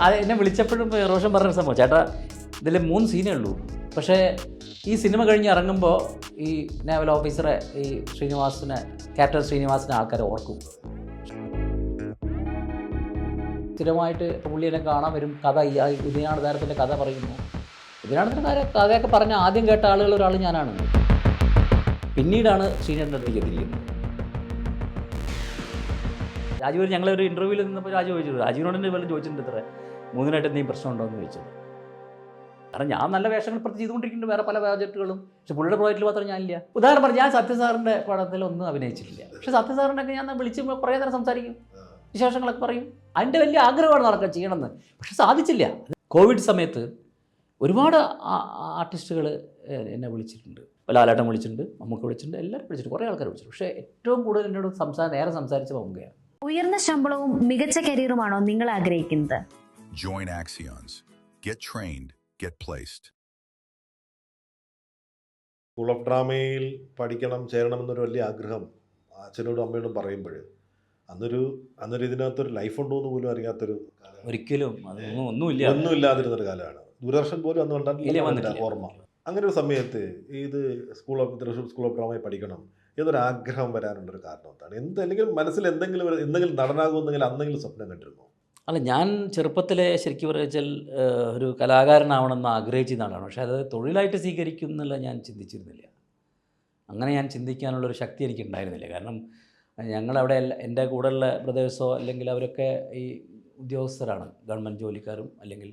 അത് എന്നെ വിളിച്ചപ്പോഴും റോഷൻ പറഞ്ഞ സംഭവം, ചേട്ടാ ഇതിൽ 3 സീനേ ഉള്ളൂ, പക്ഷേ ഈ സിനിമ കഴിഞ്ഞ് ഇറങ്ങുമ്പോൾ ഈ നേവൽ ഓഫീസറെ ഈ ശ്രീനിവാസിനെ, ക്യാപ്റ്റൻ ശ്രീനിവാസിനെ ആൾക്കാരെ ഓർക്കും. സ്ഥിരമായിട്ട് പുള്ളി എന്നെ കാണാൻ വരും, കഥ ഈ ഉദയനാടതാരത്തിൻ്റെ കഥ പറയുന്നു. ഉദയനാടത്തിൻ്റെ കഥയൊക്കെ പറഞ്ഞ ആദ്യം കേട്ട ഒരാൾ ഞാനാണ്. പിന്നീടാണ് ശ്രീനേട്ടൻ്റെ അടുത്തേക്ക് എത്തിയിരിക്കുന്നത്. രാജീവ് ഞങ്ങളൊരു ഇൻ്റർവ്യൂവിൽ നിന്നപ്പോൾ രാജു ചോദിച്ചത്, രാജീവിനോട് തന്നെ വല്ലതും ചോദിച്ചിട്ടുണ്ട്, ഇത്ര 3-നായിട്ട് എന്തെങ്കിലും പ്രശ്നമുണ്ടോ എന്ന് ചോദിച്ചത്. കാരണം ഞാൻ നല്ല വേഷങ്ങൾ പ്രതി ചെയ്തുകൊണ്ടിരിക്കുന്നുണ്ട്, വേറെ പല പ്രോജക്റ്റുകളും, പക്ഷേ പുള്ളിയുടെ പ്രോജക്റ്റിൽ മാത്രം ഞാനില്ല. ഉദാഹരണം പറഞ്ഞാൽ ഞാൻ സത്യസാറിൻ്റെ പടത്തിലൊന്നും അഭിനയിച്ചിട്ടില്ല, പക്ഷേ സത്യസാറിനൊക്കെ ഞാൻ വിളിച്ച് കുറേ നേരം സംസാരിക്കും, വിശേഷങ്ങളൊക്കെ പറയും. അതിൻ്റെ വലിയ ആഗ്രഹമാണ് നടക്കാൻ ചെയ്യണമെന്ന്, പക്ഷെ സാധിച്ചില്ല. കോവിഡ് സമയത്ത് ഒരുപാട് ആർട്ടിസ്റ്റുകൾ എന്നെ വിളിച്ചിട്ടുണ്ട്, ലാലേട്ടൻ വിളിച്ചിട്ടുണ്ട്, മമ്മൂക്ക വിളിച്ചിട്ടുണ്ട്, എല്ലാവരും വിളിച്ചിട്ടുണ്ട്, കുറേ ആൾക്കാർ വിളിച്ചിട്ടുണ്ട്. പക്ഷേ ഏറ്റവും കൂടുതൽ എന്നോട് നേരെ സംസാരിച്ച മമ്മൂക്കയാണ്. ഉയർന്ന ശമ്പളവും മികച്ച കരിയറുമാണോ നിങ്ങൾ ആഗ്രഹിക്കുന്നത്? Join Axions. Get trained, get placed. School of ഡ്രാമയിൽ ചേരണം എന്നൊരു വലിയ ആഗ്രഹം അച്ഛനോടും അമ്മയോടും പറയുമ്പോൾ അന്നൊരു ഇതിനകത്തൊരു ലൈഫ് ഉണ്ടോ എന്ന് പോലും അറിയാത്തൊരു ഒരിക്കലും ഒന്നുമില്ലാതിരുന്നൊരു കാലമാണ്. ദൂരദർശൻ പോലും അന്ന് കണ്ടാൽ ഓർമ്മ. അങ്ങനെ ഒരു സമയത്ത് തൃശ്ശൂർ സ്കൂൾ ഓഫ് ഡ്രാമയിൽ പഠിക്കണം എന്നൊരു ആഗ്രഹം വരാനുള്ളൊരു കാരണം എന്താണ്? അല്ലെങ്കിൽ മനസ്സിൽ എന്തെങ്കിലും നടനാകുമെന്നെങ്കിൽ അന്നെങ്കിലും സ്വപ്നം കണ്ടിരുന്നു? അല്ല, ഞാൻ ചെറുപ്പത്തിലെ ശരിക്കും പറഞ്ഞാൽ ഒരു കലാകാരനാവണമെന്ന് ആഗ്രഹിച്ചതാണ്, പക്ഷേ അത് തൊഴിലായിട്ട് സ്വീകരിക്കും എന്നുള്ള ഞാൻ ചിന്തിച്ചിരുന്നില്ല. അങ്ങനെ ഞാൻ ചിന്തിക്കാനുള്ളൊരു ശക്തി എനിക്ക് ഉണ്ടായിരുന്നില്ല. കാരണം ഞങ്ങളവിടെ എൻ്റെ കൂടെയുള്ള ബ്രദേഴ്സോ അല്ലെങ്കിൽ അവരൊക്കെ ഈ ഉദ്യോഗസ്ഥരാണ്, ഗവൺമെൻറ് ജോലിക്കാരും അല്ലെങ്കിൽ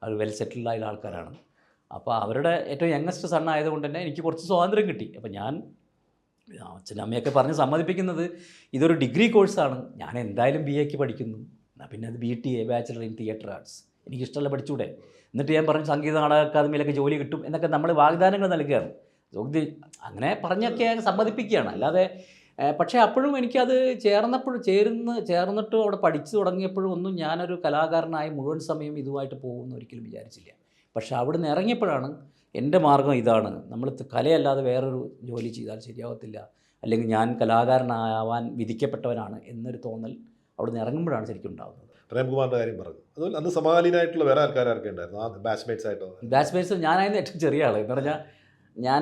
അവർ വെൽ സെറ്റിൽഡ് ആയ ആൾക്കാരാണ്. അപ്പോൾ അവരുടെ ഏറ്റവും യങ്ങസ്റ്റ് സൺ ആയതുകൊണ്ട് തന്നെ എനിക്ക് കുറച്ച് സ്വാതന്ത്ര്യം കിട്ടി. അപ്പോൾ ഞാൻ അച്ഛനും അമ്മയൊക്കെ പറഞ്ഞ് സമ്മതിപ്പിക്കുന്നത്, ഇതൊരു ഡിഗ്രി കോഴ്സാണ്, ഞാൻ എന്തായാലും BA പഠിക്കുന്നു, എന്നാൽ പിന്നെ അത് BTA bachelor in theatre arts, എനിക്കിഷ്ടമല്ല പഠിച്ചൂടെ, എന്നിട്ട് ഞാൻ പറഞ്ഞു സംഗീത നാടക അക്കാദമിയിലൊക്കെ ജോലി കിട്ടും എന്നൊക്കെ നമ്മൾ വാഗ്ദാനങ്ങൾ നൽകുകയാണ്. അങ്ങനെ പറഞ്ഞൊക്കെ സമ്മതിപ്പിക്കുകയാണ്. അല്ലാതെ പക്ഷേ അപ്പോഴും എനിക്കത് ചേർന്നിട്ട് അവിടെ പഠിച്ചു തുടങ്ങിയപ്പോഴും ഒന്നും ഞാനൊരു കലാകാരനായി മുഴുവൻ സമയം ഇതുമായിട്ട് പോകുമെന്ന് ഒരിക്കലും വിചാരിച്ചില്ല. പക്ഷേ അവിടെ നിന്ന് ഇറങ്ങിയപ്പോഴാണ് എൻ്റെ മാർഗം ഇതാണ്, നമ്മൾ കലയല്ലാതെ വേറൊരു ജോലി ചെയ്താൽ ശരിയാവത്തില്ല, അല്ലെങ്കിൽ ഞാൻ കലാകാരനാവാൻ വിധിക്കപ്പെട്ടവനാണ് എന്നൊരു തോന്നൽ അവിടെ നിന്ന് ഇറങ്ങുമ്പോഴാണ് ശരിക്കും ഉണ്ടാകുന്നത്. പ്രേംകുമാറിൻ്റെ കാര്യം പറഞ്ഞു, അതുപോലെ അന്ന് സമകാലീനായിട്ടുള്ള വേറെ ആൾക്കാരൊക്കെ ഉണ്ടായിരുന്നു ബാച്ച്മേറ്റ്സ് ആയിട്ടോ? ബാച്ച്മേറ്റ്സ് ഞാനായിരുന്നു ഏറ്റവും ചെറിയ ആൾ. എന്ന് പറഞ്ഞാൽ ഞാൻ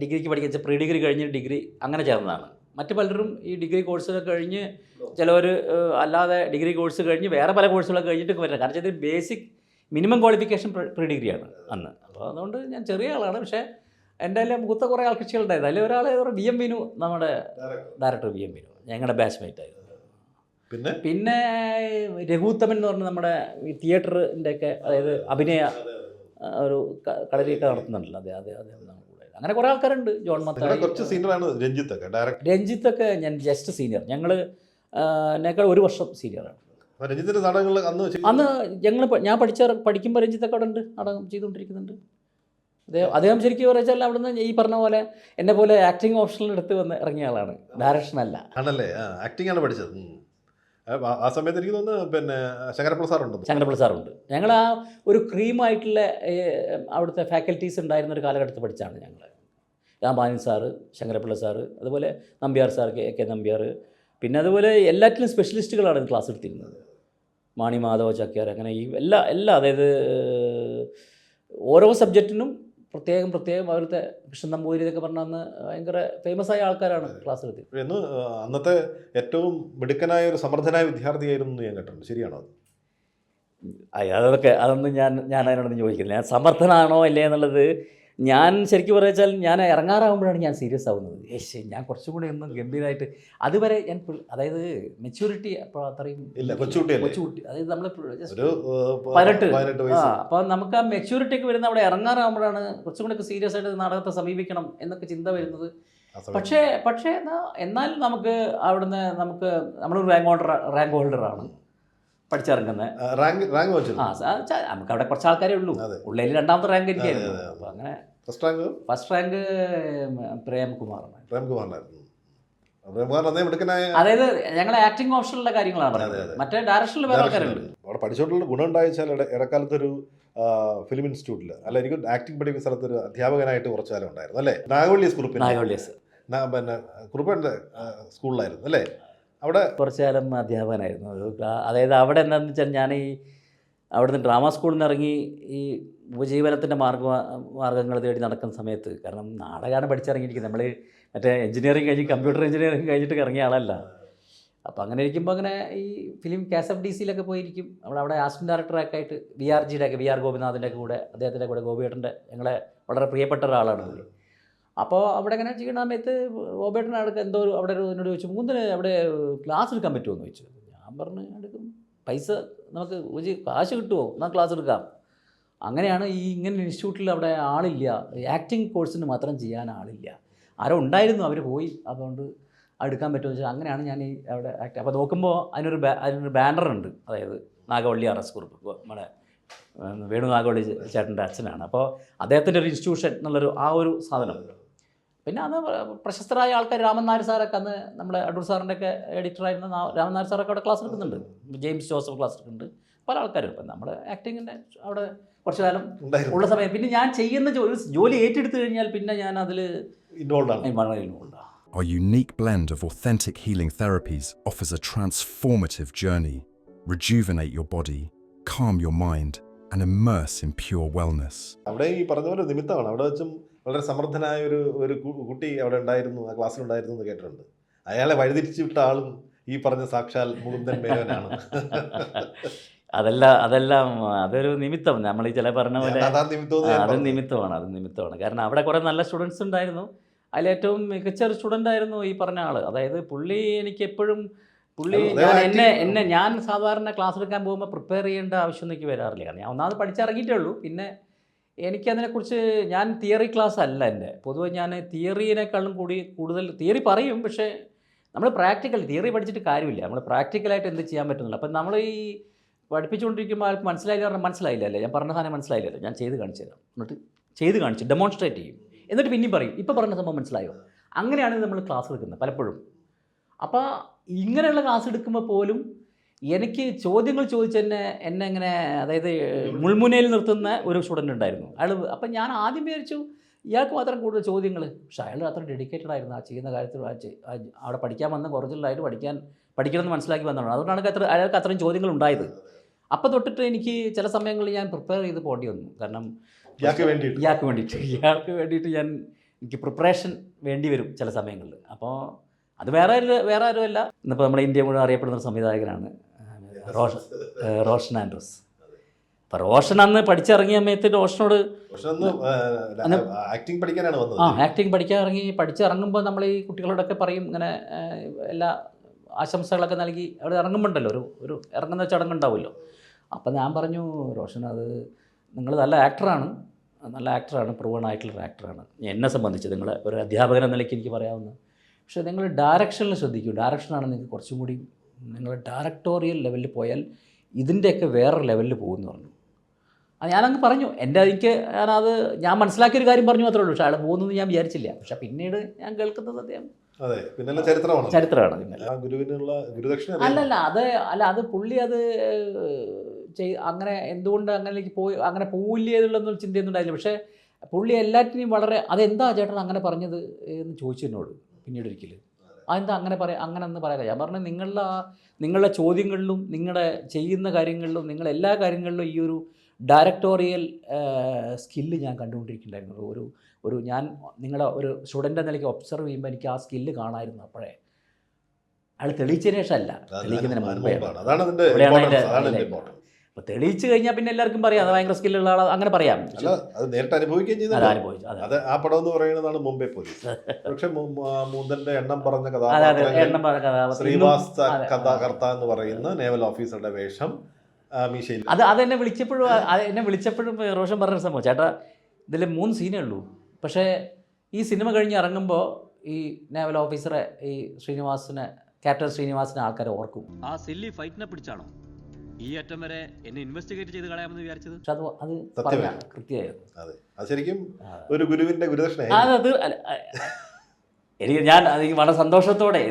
ഡിഗ്രിക്ക് പഠിക്കുക, പ്രീ ഡിഗ്രി കഴിഞ്ഞ് ഡിഗ്രി അങ്ങനെ ചേർന്നതാണ്. മറ്റു പലരും ഈ ഡിഗ്രി കോഴ്സുകളൊക്കെ കഴിഞ്ഞ്, ചിലവർ അല്ലാതെ ഡിഗ്രി കോഴ്സ് കഴിഞ്ഞ് വേറെ പല കോഴ്സുകളൊക്കെ കഴിഞ്ഞിട്ട് വരില്ല. കാരണം വെച്ചാൽ ബേസിക് മിനിമം ക്വാളിഫിക്കേഷൻ പ്രീ ഡിഗ്രിയാണ് അന്ന്. അപ്പോൾ അതുകൊണ്ട് ഞാൻ ചെറിയ ആളാണ്. പക്ഷേ എൻ്റെ എല്ലാം മൂത്ത കുറേ ആൾക്കക്ഷികളുണ്ടായിരുന്നു. അതിൽ ഒരാൾ BM വിനു, നമ്മുടെ ഡയറക്ടർ BM വിനു, ഞങ്ങളുടെ ബാച്ച്മേറ്റ് ആയിരുന്നു. പിന്നെ രഘുത്തമൻ എന്ന് പറഞ്ഞ നമ്മുടെ ഈ തിയേറ്ററിൻ്റെ ഒക്കെ, അതായത് അഭിനയ ഒരു കളരിയൊക്കെ നടത്തുന്നുണ്ടല്ലോ, അതെ അങ്ങനെ കുറേ ആൾക്കാരുണ്ട്. ജോൺ രഞ്ജിത്തൊക്കെ ഞാൻ ജസ്റ്റ് സീനിയർ, എന്നേക്കാൾ 1 വർഷം സീനിയറാണ്. അന്ന് ഞാൻ പഠിക്കുമ്പോൾ രഞ്ജിത്തൊക്കെ അവിടെ ഉണ്ട്, നാടകം ചെയ്തുകൊണ്ടിരിക്കുന്നുണ്ട്. അദ്ദേഹം ശരിക്കും പറഞ്ഞാൽ അവിടുന്ന് ഈ പറഞ്ഞ പോലെ എന്നെ പോലെ ആക്ടിങ് ഓപ്ഷനിൽ എടുത്ത് വന്ന് ഇറങ്ങിയ ആളാണ്, ഡയറക്ഷൻ അല്ല. ആണല്ലേ? ആക്ടിങ് ആണ് പഠിച്ചത്. ആ സമയത്ത് എനിക്ക് തോന്നുന്നു പിന്നെ ശങ്കരപ്പിള്ള സാറുണ്ട്. ഞങ്ങൾ ആ ഒരു ക്രീമായിട്ടുള്ള അവിടുത്തെ ഫാക്കൽറ്റീസ് ഉണ്ടായിരുന്ന ഒരു കാലഘട്ടത്തിൽ പഠിച്ചാണ് ഞങ്ങൾ. രാമാനന്ദൻ സാറ്, ശങ്കരപ്പിള്ള സാറ്, അതുപോലെ നമ്പ്യാർ സാർ, കെ നമ്പ്യാർ, പിന്നെ അതുപോലെ എല്ലാറ്റിലും സ്പെഷ്യലിസ്റ്റുകളാണ് ക്ലാസ് എടുത്തിരുന്നത്. മാണി മാധവ ചാക്യാർ, അങ്ങനെ ഈ എല്ലാ അതായത് ഓരോ സബ്ജക്റ്റിനും പ്രത്യേകം അവരുടെ കൃഷ്ണൻ നമ്പൂതിരി എന്നൊക്കെ പറഞ്ഞാൽ അന്ന് ഭയങ്കര ഫേമസ് ആയ ആൾക്കാരാണ് ക്ലാസ് എടുത്തത്. അന്നത്തെ ഏറ്റവും മിടുക്കനായ ഒരു സമർത്ഥനായ വിദ്യാർത്ഥിയായിരുന്നു ഞാൻ കേട്ടിട്ടുണ്ട്. ശരിയാണോ? അതൊന്നും ഞാൻ അതിനോടൊന്നും ചോദിക്കുന്നില്ല. ഞാൻ സമർത്ഥനാണോ അല്ലേ എന്നുള്ളത് ഞാൻ ശരിക്കും പറഞ്ഞാൽ ഞാൻ ഇറങ്ങാറാകുമ്പോഴാണ് ഞാൻ സീരിയസ് ആവുന്നത്. ഞാൻ കുറച്ചും കൂടി ഒന്നും ഗംഭീരമായിട്ട്, അതുവരെ ഞാൻ അതായത് മെച്യൂരിറ്റി അപ്പോൾ അത്രയും കൊച്ചുകുട്ടി, അതായത് നമ്മൾ 18 അപ്പോൾ നമുക്ക് ആ മെച്യൂരിറ്റി ഒക്കെ വരുന്ന അവിടെ ഇറങ്ങാറാകുമ്പോഴാണ് കുറച്ചും കൂടി ഒക്കെ സീരിയസ് ആയിട്ട് നാടകത്തെ സമീപിക്കണം എന്നൊക്കെ ചിന്ത വരുന്നത്. പക്ഷേ എന്നാൽ നമുക്ക് അവിടുന്ന് നമ്മളൊരു റാങ്ക് ഹോൾഡറാണ് പഠിച്ചിറങ്ങുന്നത്. നമുക്ക് അവിടെ കുറച്ച് ആൾക്കാരേ ഉള്ളൂ, ഉള്ളതിൽ 2ാമത്തെ റാങ്ക് എനിക്കായിരുന്നു. അപ്പോൾ അങ്ങനെ ഫസ്റ്റ് റാങ്ക് പ്രേംകുമാറായിരുന്നു. അതായത് ഞങ്ങളെ ആക്ടിങ് ഓപ്ഷനിലുള്ള കാര്യങ്ങളാണ് പറയുന്നത്, മറ്റേ ഡയറക്ഷനിൽ വേറെ ആൾക്കാരുണ്ട്. അവിടെ പഠിച്ചുകൊണ്ടുള്ള ഗുണം ഉണ്ടായിച്ചാൽ ഇടക്കാലത്തൊരു ഫിലിം ഇൻസ്റ്റിറ്റ്യൂട്ടിൽ, അല്ല എനിക്ക് ആക്ടിങ് പഠിക്കുന്ന സ്ഥലത്തൊരു അധ്യാപകനായിട്ട് കുറച്ചു കാലം ഉണ്ടായിരുന്നു അല്ലേ? നാഗവള്ളിയസ് പിന്നെ കുറുപ്പൻ്റെ സ്കൂളിലായിരുന്നു അല്ലേ? അവിടെ കുറച്ചു കാലം അധ്യാപകനായിരുന്നു. അതായത് അവിടെ എന്താണെന്ന് വെച്ചാൽ ഞാൻ ഈ അവിടുന്ന് ഡ്രാമ സ്കൂളിൽ നിന്ന് ഇറങ്ങി ഈ ഉപജീവനത്തിൻ്റെ മാർഗ്ഗങ്ങൾ തേടി നടക്കുന്ന സമയത്ത്, കാരണം നാടകമാണ് പഠിച്ചിറങ്ങിയിരിക്കുന്നത്, നമ്മൾ മറ്റേ എഞ്ചിനീയറിംഗ് കഴിഞ്ഞ് കമ്പ്യൂട്ടർ എഞ്ചിനീയറിംഗ് കഴിഞ്ഞിട്ട് ഇറങ്ങിയ ആളല്ല. അപ്പോൾ അങ്ങനെ ഇരിക്കുമ്പോൾ അങ്ങനെ ഈ ഫിലിം KSFDCയിലൊക്കെ പോയിരിക്കും. അവിടെ അസിസ്റ്റന്റ് ഡയറക്ടറൊക്കെ ആയിട്ട് വി ആർ ഗോപിനാഥിൻ്റെ കൂടെ, അദ്ദേഹത്തിൻ്റെ കൂടെ ഗോപിയേട്ടൻ്റെ ഞങ്ങളെ വളരെ പ്രിയപ്പെട്ട ഒരാളാണ് പുള്ളി. അപ്പോൾ അവിടെ ഇങ്ങനെ ചെയ്യുന്ന സമയത്ത് ഗോപിയേട്ടൻ്റെ അടുത്ത് എന്തോ അവിടെ എന്നോട് ചോദിച്ചു, മൂന്നിന് അവിടെ ക്ലാസ് എടുക്കാൻ പറ്റുമോ എന്ന് ചോദിച്ചു. ഞാൻ പറഞ്ഞു എടുക്കും, പൈസ നമുക്ക് കാശ് കിട്ടുമോ, എന്നാൽ ക്ലാസ് എടുക്കാം. അങ്ങനെയാണ് ഇങ്ങനെ ഇൻസ്റ്റിറ്റ്യൂട്ടിൽ അവിടെ ആളില്ല, ആക്ടിങ് കോഴ്സിന് മാത്രം ചെയ്യാൻ ആളില്ല. ആരോ ഉണ്ടായിരുന്നു, അവർ പോയി, അതുകൊണ്ട് എടുക്കാൻ പറ്റുമോ എന്ന് വെച്ചാൽ അങ്ങനെയാണ് ഞാൻ ഈ അവിടെ ആക്ട്. അപ്പോൾ നോക്കുമ്പോൾ അതിനൊരു ബാനറുണ്ട്, അതായത് നാഗവള്ളി RS കുറുപ്പ്, നമ്മുടെ വേണു നാഗവള്ളി ചേട്ടൻ്റെ അച്ഛനാണ്. അപ്പോൾ അദ്ദേഹത്തിൻ്റെ ഒരു ഇൻസ്റ്റിറ്റ്യൂഷൻ എന്നുള്ളൊരു ആ ഒരു സാധനം. പിന്നെ അന്ന് പ്രശസ്തരായ ആൾക്കാർ, രാമൻ നായർ സാറൊക്കെ, അന്ന് നമ്മുടെ അടൂർ സാറിൻ്റെ ഒക്കെ എഡിറ്ററായിരുന്ന രാമൻ നായർ സാറൊക്കെ അവിടെ ക്ലാസ് എടുക്കുന്നുണ്ട്, ജെയിംസ് ജോസഫ് ക്ലാസ് എടുക്കുന്നുണ്ട്, പല ആൾക്കാരും. ഇപ്പം നമ്മുടെ ആക്ടിങ്ങിൻ്റെ അവിടെ കുറച്ചു കാലം ഉള്ള സമയം പിന്നെ ഞാൻ ചെയ്യുന്ന ജോലി ഏറ്റെടുത്തു കഴിഞ്ഞാൽ പിന്നെ ഞാൻ അതിൽ involve. Our unique blend of authentic healing therapies offers a transformative journey. Rejuvenate your body, calm your mind, and immerse in pure wellness. അവിടെ ഈ പറഞ്ഞ പോലെ നിമിത്തമാണ്. അവിടെ വെച്ചും വളരെ സമർത്ഥനായ ഒരു കുട്ടി അവിടെ ഉണ്ടായിരുന്നു, ആ ക്ലാസ്സിലുണ്ടായിരുന്നു എന്ന് കേട്ടിട്ടുണ്ട്. അയാളെ വഴിതിരിച്ചു വിട്ട ആളും ഈ പറഞ്ഞ സാക്ഷാൽ മുകുന്ദൻ മേനോനാണ്. അതെല്ലാം അതൊരു നിമിത്തം, നമ്മൾ ഈ ചില പറഞ്ഞ പോലെ അത് നിമിത്തമാണ്. കാരണം അവിടെ കുറേ നല്ല സ്റ്റുഡൻസ് ഉണ്ടായിരുന്നു. അതിലേറ്റവും മികച്ച ഒരു സ്റ്റുഡൻ്റ് ആയിരുന്നു ഈ പറഞ്ഞ ആൾ. അതായത് പുള്ളി എനിക്ക് എപ്പോഴും ഞാൻ സാധാരണ ക്ലാസ് എടുക്കാൻ പോകുമ്പോൾ പ്രിപ്പയർ ചെയ്യേണ്ട ആവശ്യം എനിക്ക് വരാറില്ല. കാരണം ഞാൻ ഒന്നാമത് പഠിച്ചിറങ്ങിയിട്ടേ ഉള്ളൂ. പിന്നെ എനിക്കതിനെക്കുറിച്ച് ഞാൻ തിയറി ക്ലാസ് അല്ല എൻ്റെ. പൊതുവെ ഞാൻ തിയറിയേക്കാളും കൂടുതൽ തിയറി പറയും, പക്ഷേ നമ്മൾ തിയറി പഠിച്ചിട്ട് കാര്യമില്ല. നമ്മൾ പ്രാക്ടിക്കലായിട്ട് എന്ത് ചെയ്യാൻ പറ്റുന്നില്ല. അപ്പം നമ്മൾ ഈ പഠിപ്പിച്ചുകൊണ്ടിരിക്കുമ്പോൾ ആൾക്ക് മനസ്സിലായില്ലല്ലേ, ഞാൻ പറഞ്ഞ സാധനം മനസ്സിലായില്ലല്ലോ, ഞാൻ ചെയ്ത് കാണിച്ചു തരാം, എന്നിട്ട് ചെയ്ത് കാണിച്ച് ഡെമോൺസ്ട്രേറ്റ് ചെയ്യും, എന്നിട്ട് പിന്നെയും പറയും ഇപ്പോൾ പറഞ്ഞ സംഭവം മനസ്സിലായോ. അങ്ങനെയാണ് നമ്മൾ ക്ലാസ് എടുക്കുന്നത് പലപ്പോഴും. അപ്പോൾ ഇങ്ങനെയുള്ള ക്ലാസ് എടുക്കുമ്പോൾ പോലും എനിക്ക് ചോദ്യങ്ങൾ ചോദിച്ച് എന്നെ ഇങ്ങനെ, അതായത് മുൾമുനയിൽ നിർത്തുന്ന ഒരു സ്റ്റുഡൻ്റ് ഉണ്ടായിരുന്നു അയാൾ. അപ്പം ഞാൻ ആദ്യം വിചാരിച്ചു ഇയാൾക്ക് മാത്രം കൂടുതൽ ചോദ്യങ്ങൾ, പക്ഷേ അയാൾ അത്ര ഡെഡിക്കേറ്റഡ് ആയിരുന്നു ആ ചെയ്യുന്ന കാര്യത്തിൽ. അവിടെ പഠിക്കാൻ വന്ന ഒറിജിനലായിട്ട് പഠിക്കണമെന്ന് മനസ്സിലാക്കി വന്നതാണ്. അതുകൊണ്ടാണ് അയാൾക്ക് അത്രയും ചോദ്യങ്ങൾ ഉണ്ടായത്. അപ്പോൾ തൊട്ടിട്ട് എനിക്ക് ചില സമയങ്ങളിൽ ഞാൻ പ്രിപ്പയർ ചെയ്ത് പോകേണ്ടി വന്നു. കാരണം ഇയാൾക്ക് വേണ്ടിയിട്ട് എനിക്ക് പ്രിപ്പറേഷൻ വേണ്ടി വരും ചില സമയങ്ങളിൽ. അപ്പോൾ അത് വേറെ ആരുമല്ല, ഇന്നിപ്പോൾ നമ്മുടെ ഇന്ത്യ മുഴുവൻ അറിയപ്പെടുന്ന ഒരു സംവിധായകനാണ് റോഷൻ ആൻഡ്രൂസ്. അപ്പോൾ റോഷൻ അന്ന് പഠിച്ചിറങ്ങിയ സമയത്ത് റോഷനോട് ആക്ടിങ് പഠിക്കാനാണ് വന്നത്. ആക്ടിങ് പഠിച്ചിറങ്ങുമ്പോൾ നമ്മൾ ഈ കുട്ടികളോടൊക്കെ പറയും ഇങ്ങനെ എല്ലാ ആശംസകളൊക്കെ നൽകി അവിടെ ഇറങ്ങുമ്പോണ്ടല്ലോ ഒരു ഇറങ്ങുന്ന ചടങ്ങുണ്ടാവുമല്ലോ. അപ്പം ഞാൻ പറഞ്ഞു, റോഷൻ, അത് നിങ്ങൾ നല്ല ആക്ടറാണ്, പ്രൂവൺ ആയിട്ടുള്ളൊരു ആക്ടറാണ്. എന്നെ സംബന്ധിച്ച് നിങ്ങൾ ഒരു അധ്യാപകൻ എന്ന നിലയ്ക്ക് എനിക്ക് പറയാവുന്നത്. പക്ഷേ നിങ്ങൾ ഡയറക്ഷനിൽ ശ്രദ്ധിക്കൂ, ഡയറക്ഷനാണ് നിങ്ങൾക്ക് കുറച്ചും കൂടി, നിങ്ങൾ ഡയറക്ടോറിയൽ ലെവലിൽ പോയാൽ ഇതിൻ്റെയൊക്കെ വേറൊരു ലെവലിൽ പോകുമെന്ന് പറഞ്ഞു. ഞാനങ്ങ് പറഞ്ഞു, ഞാൻ മനസ്സിലാക്കിയൊരു കാര്യം പറഞ്ഞു മാത്രമേ ഉള്ളൂ. പക്ഷേ അയാൾ പോകുന്നതെന്ന് ഞാൻ വിചാരിച്ചില്ല. പക്ഷേ പിന്നീട് ഞാൻ കേൾക്കുന്നത് അദ്ദേഹം ചരിത്രമാണ്. അത് പുള്ളി അത് അങ്ങനെ എന്തുകൊണ്ട് അങ്ങനെ പോവില്ലേ എന്നുള്ളൊന്നും ചിന്തയൊന്നും ഉണ്ടായില്ല. പക്ഷേ പുള്ളി എല്ലാറ്റിനെയും വളരെ, അതെന്താ ചേട്ടൻ അങ്ങനെ പറഞ്ഞത് എന്ന് ചോദിച്ചു എന്നോട് പിന്നീട് ഒരിക്കൽ. അതെന്താ അങ്ങനെ ഒന്ന് പറയാം. ഞാൻ പറഞ്ഞു, നിങ്ങളുടെ ചോദ്യങ്ങളിലും നിങ്ങളുടെ ചെയ്യുന്ന കാര്യങ്ങളിലും എല്ലാ കാര്യങ്ങളിലും ഈ ഒരു ഡയറക്ടോറിയൽ സ്കില്ല് ഞാൻ കണ്ടുകൊണ്ടിരിക്കുന്നുണ്ടായിരുന്നു. ഞാൻ നിങ്ങളെ ഒരു സ്റ്റുഡൻ്റ് എന്ന നിലയ്ക്ക് ഒബ്സർവ് ചെയ്യുമ്പോൾ എനിക്ക് ആ സ്കില്ല് കാണാമായിരുന്നു. അപ്പോഴേ അയാൾ തെളിയിച്ചതിന് ശേഷമല്ല, തെളിയിക്കുന്നതിന് മുമ്പേ. അപ്പോൾ തെളിയിച്ച് കഴിഞ്ഞാൽ പിന്നെ എല്ലാവർക്കും പറയാം അത് ഭയങ്കര സ്കില്ലുള്ള ആൾ, അങ്ങനെ പറയാം. അത് നേരിട്ട് അനുഭവിക്കുകയും ചെയ്തു. അത് ആ പടം എന്ന് പറയുന്നതാണ് മുംബൈ പോലീസ്. പക്ഷേ മുകുന്ദന്റെ എണ്ണം പറഞ്ഞ കഥാപാത്രം ശ്രീവാസ് കഥാകർത്ത എന്ന് പറയുന്ന നേവൽ ഓഫീസറുടെ വേഷം മീശയിൽ. എന്നെ വിളിച്ചപ്പോഴും റോഷൻ പറഞ്ഞ സംഭവം, ചേട്ടാ ഇതിൽ 3 സീനേ ഉള്ളൂ, പക്ഷേ ഈ സിനിമ കഴിഞ്ഞ് ഇറങ്ങുമ്പോൾ ഈ നേവൽ ഓഫീസറെ, ഈ ക്യാപ്റ്റൻ ശ്രീനിവാസിനെ ആൾക്കാരെ ഓർക്കും. ആ സില്ലി ഫൈറ്റിനെ പിടിച്ചാണോ ഈ അറ്റം വരെ എന്നെ ഇൻവെസ്റ്റിഗേറ്റ് ചെയ്ത് കളയാമെന്ന് വിചാരിച്ചത്? പക്ഷെ അത് സത്യമാണ്, കൃത്യമായിരുന്നു. അതെ, അത് ശരിക്കും ഒരു ഗുരുവിന്റെ ഗുരുദക്ഷിണ. ഞാൻ വളരെ സന്തോഷത്തോടെ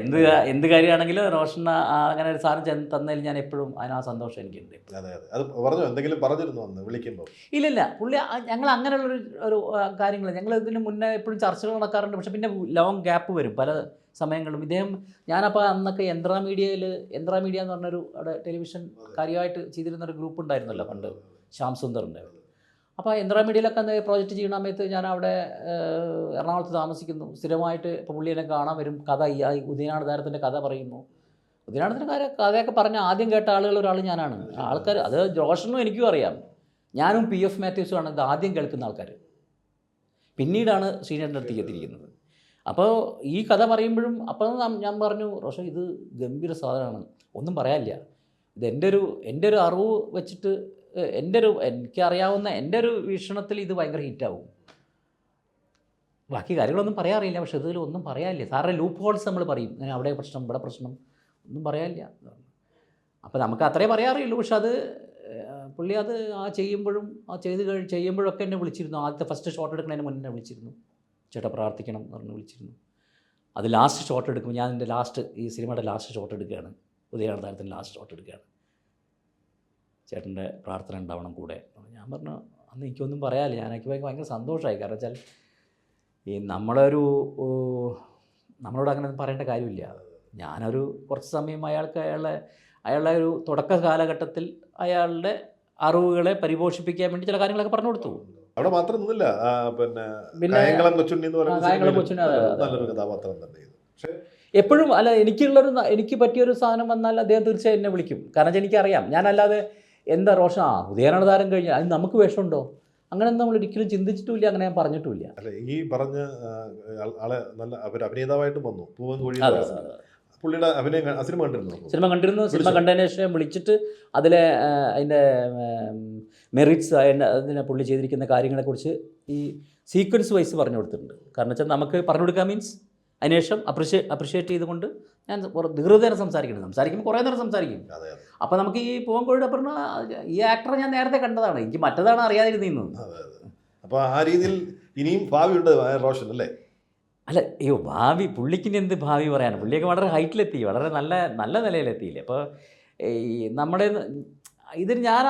എന്ത് കാര്യമാണെങ്കിലും റോഷൻ അങ്ങനെ ഒരു സാധനം തന്നതിൽ ഞാൻ എപ്പോഴും ആ സന്തോഷം എനിക്കുണ്ട്. അതെ അതെ, അത് പറഞ്ഞു, എന്തെങ്കിലും പറഞ്ഞിരുന്നു അന്ന് വിളിക്കുമ്പോൾ? ഇല്ലില്ല, പുള്ളി ഞങ്ങൾ അങ്ങനെയുള്ളൊരു കാര്യങ്ങൾ ഞങ്ങൾ ഇതിന് മുന്നേ എപ്പോഴും ചർച്ചകൾ നടക്കാറുണ്ട്. പക്ഷെ പിന്നെ ലോങ് ഗ്യാപ്പ് വരും പല സമയങ്ങളിലും. ഇദ്ദേഹം ഞാനപ്പോൾ അന്നൊക്കെ യന്ത്ര മീഡിയ എന്ന് പറഞ്ഞൊരു അവിടെ ടെലിവിഷൻ കാര്യമായിട്ട് ചെയ്തിരുന്നൊരു ഗ്രൂപ്പ് ഉണ്ടായിരുന്നല്ലോ പണ്ട്, ശ്യാം സുന്ദറിൻ്റെ. അപ്പോൾ യന്ത്ര മീഡിയയിലൊക്കെ അന്ന് പ്രോജക്റ്റ് ചെയ്യുന്ന സമയത്ത് ഞാൻ അവിടെ എറണാകുളത്ത് താമസിക്കുന്നു. സ്ഥിരമായിട്ട് ഇപ്പോൾ പുള്ളി എന്നെ കാണാൻ വരും, കഥ ഈ ഉദയനാടതാരത്തിൻ്റെ കഥ പറയുന്നു. ഉദയനാടത്തിൻ്റെ കഥയൊക്കെ പറഞ്ഞ ആദ്യം കേട്ട ഒരാൾ ഞാനാണ്. ആൾക്കാർ അത് റോഷനും എനിക്കും അറിയാം. ഞാനും PF മാത്യൂസുമാണ് ഇത് ആദ്യം കേൾക്കുന്ന ആൾക്കാർ. പിന്നീടാണ് ശ്രീനേട്ടൻ്റെ അടുത്തേക്ക് എത്തിയിരിക്കുന്നത്. അപ്പോൾ ഈ കഥ പറയുമ്പോഴും അപ്പോൾ ഞാൻ പറഞ്ഞു, റോഷൻ ഇത് ഗംഭീര സാധനമാണ്, ഒന്നും പറയാനില്ല. ഇത് എൻ്റെ ഒരു അറിവ് വെച്ചിട്ട് എനിക്കറിയാവുന്ന എൻ്റെ ഒരു വീക്ഷണത്തിൽ ഇത് ഭയങ്കര ഹിറ്റാവും. ബാക്കി കാര്യങ്ങളൊന്നും പറയാറില്ല, പക്ഷേ ഇതിൽ ഒന്നും പറയാനില്ല. സാറിൻ്റെ ലൂപ്പ് ഹോൾസ് നമ്മൾ പറയും, ഇങ്ങനെ അവിടെ പ്രശ്നം ഇവിടെ പ്രശ്നം, ഒന്നും പറയാനില്ല. അപ്പോൾ നമുക്ക് അത്രേ പറയാറിയുള്ളൂ. പക്ഷെ അത് പുള്ളി അത് ചെയ്യുമ്പോഴൊക്കെ എന്നെ വിളിച്ചിരുന്നു. ആദ്യത്തെ ഫസ്റ്റ് ഷോട്ട് എടുക്കുന്നതിന് മുന്നേ വിളിച്ചിരുന്നു. ചേട്ടാ പ്രാർത്ഥിക്കണം എന്ന് പറഞ്ഞ് വിളിച്ചിരുന്നു. അത് ലാസ്റ്റ് ഷോട്ട് എടുക്കുമ്പോൾ ഞാൻ എൻ്റെ ഈ സിനിമയുടെ ലാസ്റ്റ് ഷോട്ട് എടുക്കുകയാണ്, ഉദയനാടതാരത്തിൻ്റെ ലാസ്റ്റ് ഷോട്ട് എടുക്കുകയാണ്, ചേട്ടൻ്റെ പ്രാർത്ഥന ഉണ്ടാവണം കൂടെ. ഞാൻ പറഞ്ഞു അന്ന് എനിക്കൊന്നും പറയാനില്ല. എനിക്ക് ഭയങ്കര സന്തോഷമായി. കാരണം വെച്ചാൽ നമ്മളോട് അങ്ങനെ പറയേണ്ട കാര്യമില്ല. ഞാനൊരു കുറച്ച് സമയം അയാളുടെ ഒരു തുടക്ക കാലഘട്ടത്തിൽ അയാളുടെ അറിവുകളെ പരിപോഷിപ്പിക്കാൻ വേണ്ടി ചില കാര്യങ്ങളൊക്കെ പറഞ്ഞു കൊടുത്തു. അവിടെ മാത്രം നിന്നില്ല, പിന്നെ കായംകുളം കൊച്ചുണ്ണി എന്ന് പറയുന്ന നല്ലൊരു കഥാപാത്രം തന്നെ. എപ്പോഴും അല്ല, എനിക്ക് പറ്റിയൊരു സാധനം വന്നാൽ അദ്ദേഹം തീർച്ചയായും എന്നെ വിളിക്കും. കാരണം വെച്ചാൽ എനിക്കറിയാം, ഞാനല്ലാതെ എന്താ റോഷൻ ഉദയനാടതാരം കഴിഞ്ഞാൽ അത് നമുക്ക് വിഷമുണ്ടോ, അങ്ങനെ നമ്മൾ ഒരിക്കലും ചിന്തിച്ചിട്ടുമില്ല, അങ്ങനെ ഞാൻ പറഞ്ഞിട്ടുമില്ല. അല്ല, ഈ പറഞ്ഞ ആളെ നല്ല അഭിനേതാവായിട്ട് വന്നു പൂവൻകോഴി. പുള്ളിയുടെ സിനിമ കണ്ടിരുന്നു. സിനിമ കണ്ടതിന് ശേഷം വിളിച്ചിട്ട് അതിൻ്റെ മെറിറ്റ്സ് അതിനെ പുള്ളി ചെയ്തിരിക്കുന്ന കാര്യങ്ങളെക്കുറിച്ച് ഈ സീക്വൻസ് വൈസ് പറഞ്ഞു കൊടുത്തിട്ടുണ്ട്. കാരണം വെച്ചാൽ നമുക്ക് പറഞ്ഞു കൊടുക്കാൻ മീൻസ് അതിനുശേഷം അപ്രിഷ്യേറ്റ് ചെയ്തുകൊണ്ട് ഞാൻ ദീർഘനേരം സംസാരിക്കുമ്പോൾ കുറേ നേരം സംസാരിക്കും. അപ്പോൾ നമുക്ക് ഈ പൂവൻകോഴിയുടെ പറഞ്ഞ ഈ ആക്ടറെ ഞാൻ നേരത്തെ കണ്ടതാണ്, എനിക്ക് മറ്റതാണ് അറിയാതിരുന്നത്. അപ്പോൾ ആ രീതിയിൽ ഇനിയും ഭാവിയുണ്ട് റോഷൻ അല്ലേ? അല്ല, ഭാവി പുള്ളിക്കിനി എന്ത് ഭാവി പറയാനാണ്? പുള്ളിയൊക്കെ വളരെ ഹൈറ്റിലെത്തി, വളരെ നല്ല നിലയിലെത്തിയില്ലേ. അപ്പോൾ ഈ നമ്മുടെ ഇതിന് ഞാൻ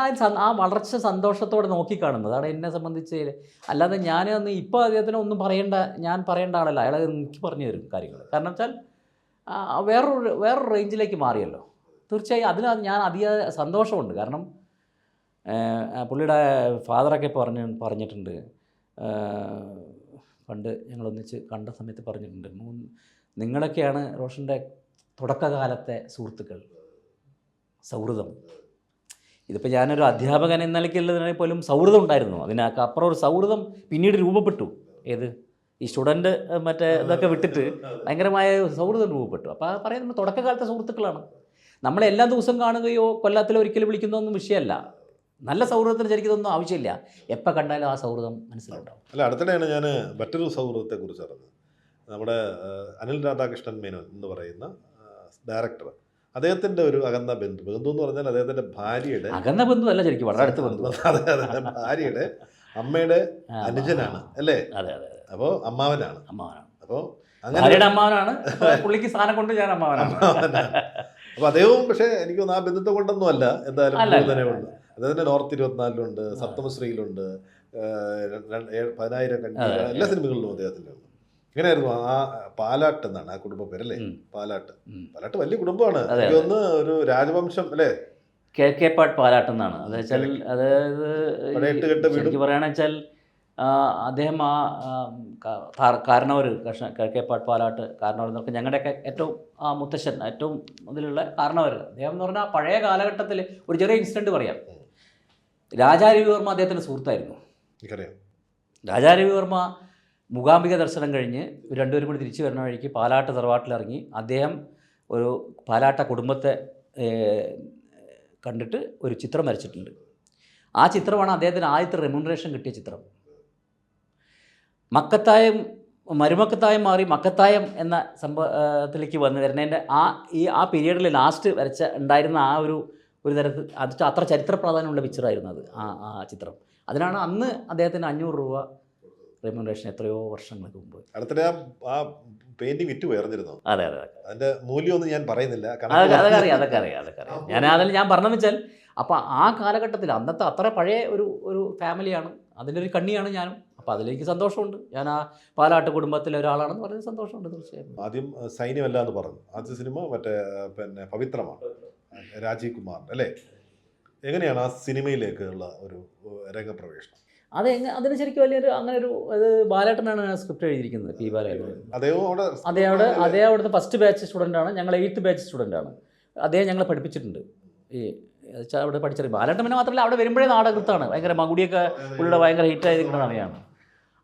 ആ വളർച്ച സന്തോഷത്തോടെ നോക്കിക്കാണുന്നത് അതാണ് എന്നെ സംബന്ധിച്ച്. അല്ലാതെ ഞാനൊന്ന് ഇപ്പോൾ അദ്ദേഹത്തിന് ഒന്നും ഞാൻ പറയേണ്ട ആളല്ല, അയാൾ എനിക്ക് പറഞ്ഞു തരും കാര്യങ്ങൾ. കാരണം വെച്ചാൽ വേറൊരു റേഞ്ചിലേക്ക് മാറിയല്ലോ. തീർച്ചയായും അതിന് ഞാൻ അധിക സന്തോഷമുണ്ട്. കാരണം പുള്ളിയുടെ ഫാദറൊക്കെ പറഞ്ഞിട്ടുണ്ട്, പണ്ട് ഞങ്ങളൊന്നിച്ച് കണ്ട സമയത്ത് പറഞ്ഞിട്ടുണ്ട്, നിങ്ങളൊക്കെയാണ് റോഷൻ്റെ തുടക്കകാലത്തെ സുഹൃത്തുക്കൾ, സൗഹൃദം. ഇതിപ്പോൾ ഞാനൊരു അധ്യാപകൻ എന്ന നിലയ്ക്കുള്ളതിനെ പോലും സൗഹൃദം ഉണ്ടായിരുന്നു. അതിനപ്പുറം ഒരു സൗഹൃദം പിന്നീട് രൂപപ്പെട്ടു. ഈ സ്റ്റുഡൻറ്റ് ഇതൊക്കെ വിട്ടിട്ട് ഭയങ്കരമായ സൗഹൃദം രൂപപ്പെട്ടു. അപ്പോൾ പറയുന്നത് തുടക്കകാലത്തെ സുഹൃത്തുക്കളാണ്. നമ്മളെല്ലാ ദിവസവും കാണുകയോ കൊല്ലത്തിൽ ഒരിക്കലും വിളിക്കുന്നതൊന്നും വിഷയമല്ല. നല്ല സൗഹൃദത്തിന് ശരിക്കും ഇതൊന്നും ആവശ്യമില്ല. എപ്പോൾ കണ്ടാലും ആ സൗഹൃദം മനസ്സിലുണ്ടാവും. അല്ല, അടുത്തിടെയാണ് ഞാൻ മറ്റൊരു സൗഹൃദത്തെക്കുറിച്ച് അറിഞ്ഞത്. നമ്മുടെ അനിൽ രാധാകൃഷ്ണൻ മേനോൻ എന്ന് പറയുന്ന ഡയറക്ടർ, അദ്ദേഹത്തിൻ്റെ ഒരു അകന്ന ബന്ധു എന്ന് പറഞ്ഞാൽ അദ്ദേഹത്തിൻ്റെ ഭാര്യയുടെ അകന്ന ബന്ധു അല്ല, ശരിക്കും വളരെ അടുത്ത ബന്ധു. അതെ, ഭാര്യയുടെ അമ്മയുടെ അനുജനാണ് അല്ലേ? അതെ അതെ. അപ്പോൾ അമ്മാവനാണ്. അപ്പോൾ ഭാര്യയുടെ അമ്മാവനാണ്, പുള്ളിക്ക് സ്ഥാനം കൊണ്ട് ഞാൻ അമ്മാവനാണ്. അപ്പോൾ അദ്ദേഹവും പക്ഷേ എനിക്ക് ആ ബന്ധുത്വം കൊണ്ടൊന്നും അല്ല, എന്തായാലും തന്നെ ഉണ്ട്. അദ്ദേഹത്തിൻ്റെ നോർത്ത് 24-ലുണ്ട്, സപ്തമശ്രീയിലുണ്ട്, 10,000 കണ്ടി, എല്ലാ സിനിമകളിലും അദ്ദേഹത്തിൻ്റെ ഉണ്ട്. എങ്ങനെയായിരുന്നു ആ പാലാട്ട് എന്നാണ് ആ കുടുംബ പേരല്ലേ? പാലാട്ട് വലിയ കുടുംബമാണ്. ഒന്ന് ഒരു രാജവംശം അല്ലേ? KK പാലാട്ട് എന്നാണ്. അതായത് ശരിക്കും പറയുകയാണെന്ന് വെച്ചാൽ അദ്ദേഹം കാരണവർ KK പാലാട്ട് കാരണവർ എന്നൊക്കെ ഞങ്ങളുടെയൊക്കെ ഏറ്റവും മുത്തശ്ശൻ, ഏറ്റവും ഇതിലുള്ള കാരണവർ അദ്ദേഹം എന്ന് പറഞ്ഞാൽ പഴയ കാലഘട്ടത്തിൽ ഒരു ചെറിയ ഇൻസിഡൻറ്റ് പറയാം. രാജാരവിവർമ്മ അദ്ദേഹത്തിൻ്റെ സുഹൃത്തായിരുന്നു. രാജാരവിവർമ്മ മൂകാംബിക ദർശനം കഴിഞ്ഞ് രണ്ടുപേരും കൂടി തിരിച്ചു വരുന്ന വഴിക്ക് പാലാട്ട് തറവാട്ടിലിറങ്ങി അദ്ദേഹം ഒരു പാലാട്ട കുടുംബത്തെ കണ്ടിട്ട് ഒരു ചിത്രം വരച്ചിട്ടുണ്ട്. ആ ചിത്രമാണ് അദ്ദേഹത്തിന് ആദ്യത്തെ റെമ്യൂണറേഷൻ കിട്ടിയ ചിത്രം. മരുമക്കത്തായം മാറി മക്കത്തായം എന്ന സംഭവത്തിലേക്ക് വന്നു വരുന്നതിൻ്റെ ആ പീരീഡിൽ ലാസ്റ്റ് ഉണ്ടായിരുന്ന ആ ഒരു തരത്തിൽ അത്ര ചരിത്ര പ്രാധാന്യമുള്ള പിക്ചറായിരുന്നു അത് ആ ചിത്രം. അതിനാണ് അന്ന് അദ്ദേഹത്തിന് 500 രൂപ റെമ്യൂണറേഷൻ എത്രയോ വർഷങ്ങൾക്ക് മുമ്പ്. അടുത്തിടെ ആ പെയിന്റിങ് വിറ്റ് പോയിരുന്നിരുന്നു. അതെ അതെ അതിന്റെ മൂല്യമൊന്നും ഞാൻ പറയുന്നില്ല. അതൊക്കെ അറിയാം. ഞാൻ പറഞ്ഞതെന്ന് വെച്ചാൽ അപ്പോൾ ആ കാലഘട്ടത്തിൽ അന്നത്തെ അത്ര പഴയ ഒരു ഫാമിലിയാണ്, അതിൻ്റെ ഒരു കണ്ണിയാണ് ഞാനും. അപ്പോൾ അതിലേക്ക് സന്തോഷമുണ്ട്. ഞാൻ ആ പാലാട്ട് കുടുംബത്തിലെ ഒരാളാണെന്ന് പറഞ്ഞത് സന്തോഷമുണ്ട് തീർച്ചയായും. ആദ്യം സൈന്യമല്ല എന്ന് പറഞ്ഞു. ആദ്യ സിനിമ മറ്റേ പിന്നെ പവിത്രമാണ്, രാജീവ് കുമാർ അല്ലേ? എങ്ങനെയാണ് ആ സിനിമയിലേക്കുള്ള ഒരു രംഗപ്രവേശനം? അതിന് ശരിക്കും വലിയൊരു അത് ബാലേട്ടനാണ് സ്ക്രിപ്റ്റ് എഴുതിയിരിക്കുന്നത്, പി ബാലേട്ടൻ. അതേ അവിടുത്തെ ഫസ്റ്റ് ബാച്ച് സ്റ്റുഡൻ്റാണ്, ഞങ്ങൾ 8th ബാച്ച് സ്റ്റുഡൻ്റാണ്. അദ്ദേഹം ഞങ്ങളെ പഠിപ്പിച്ചിട്ടുണ്ട്. ഈ അവിടെ പഠിച്ചത് ബാലേട്ടൻ പിന്നെ മാത്രമല്ല, അവിടെ വരുമ്പോഴേ നാടകൃത്താണ്. ഭയങ്കര മകുടിയൊക്കെ പുള്ളിയുടെ ഭയങ്കര ഹിറ്റായിരിക്കുന്ന സമയമാണ്.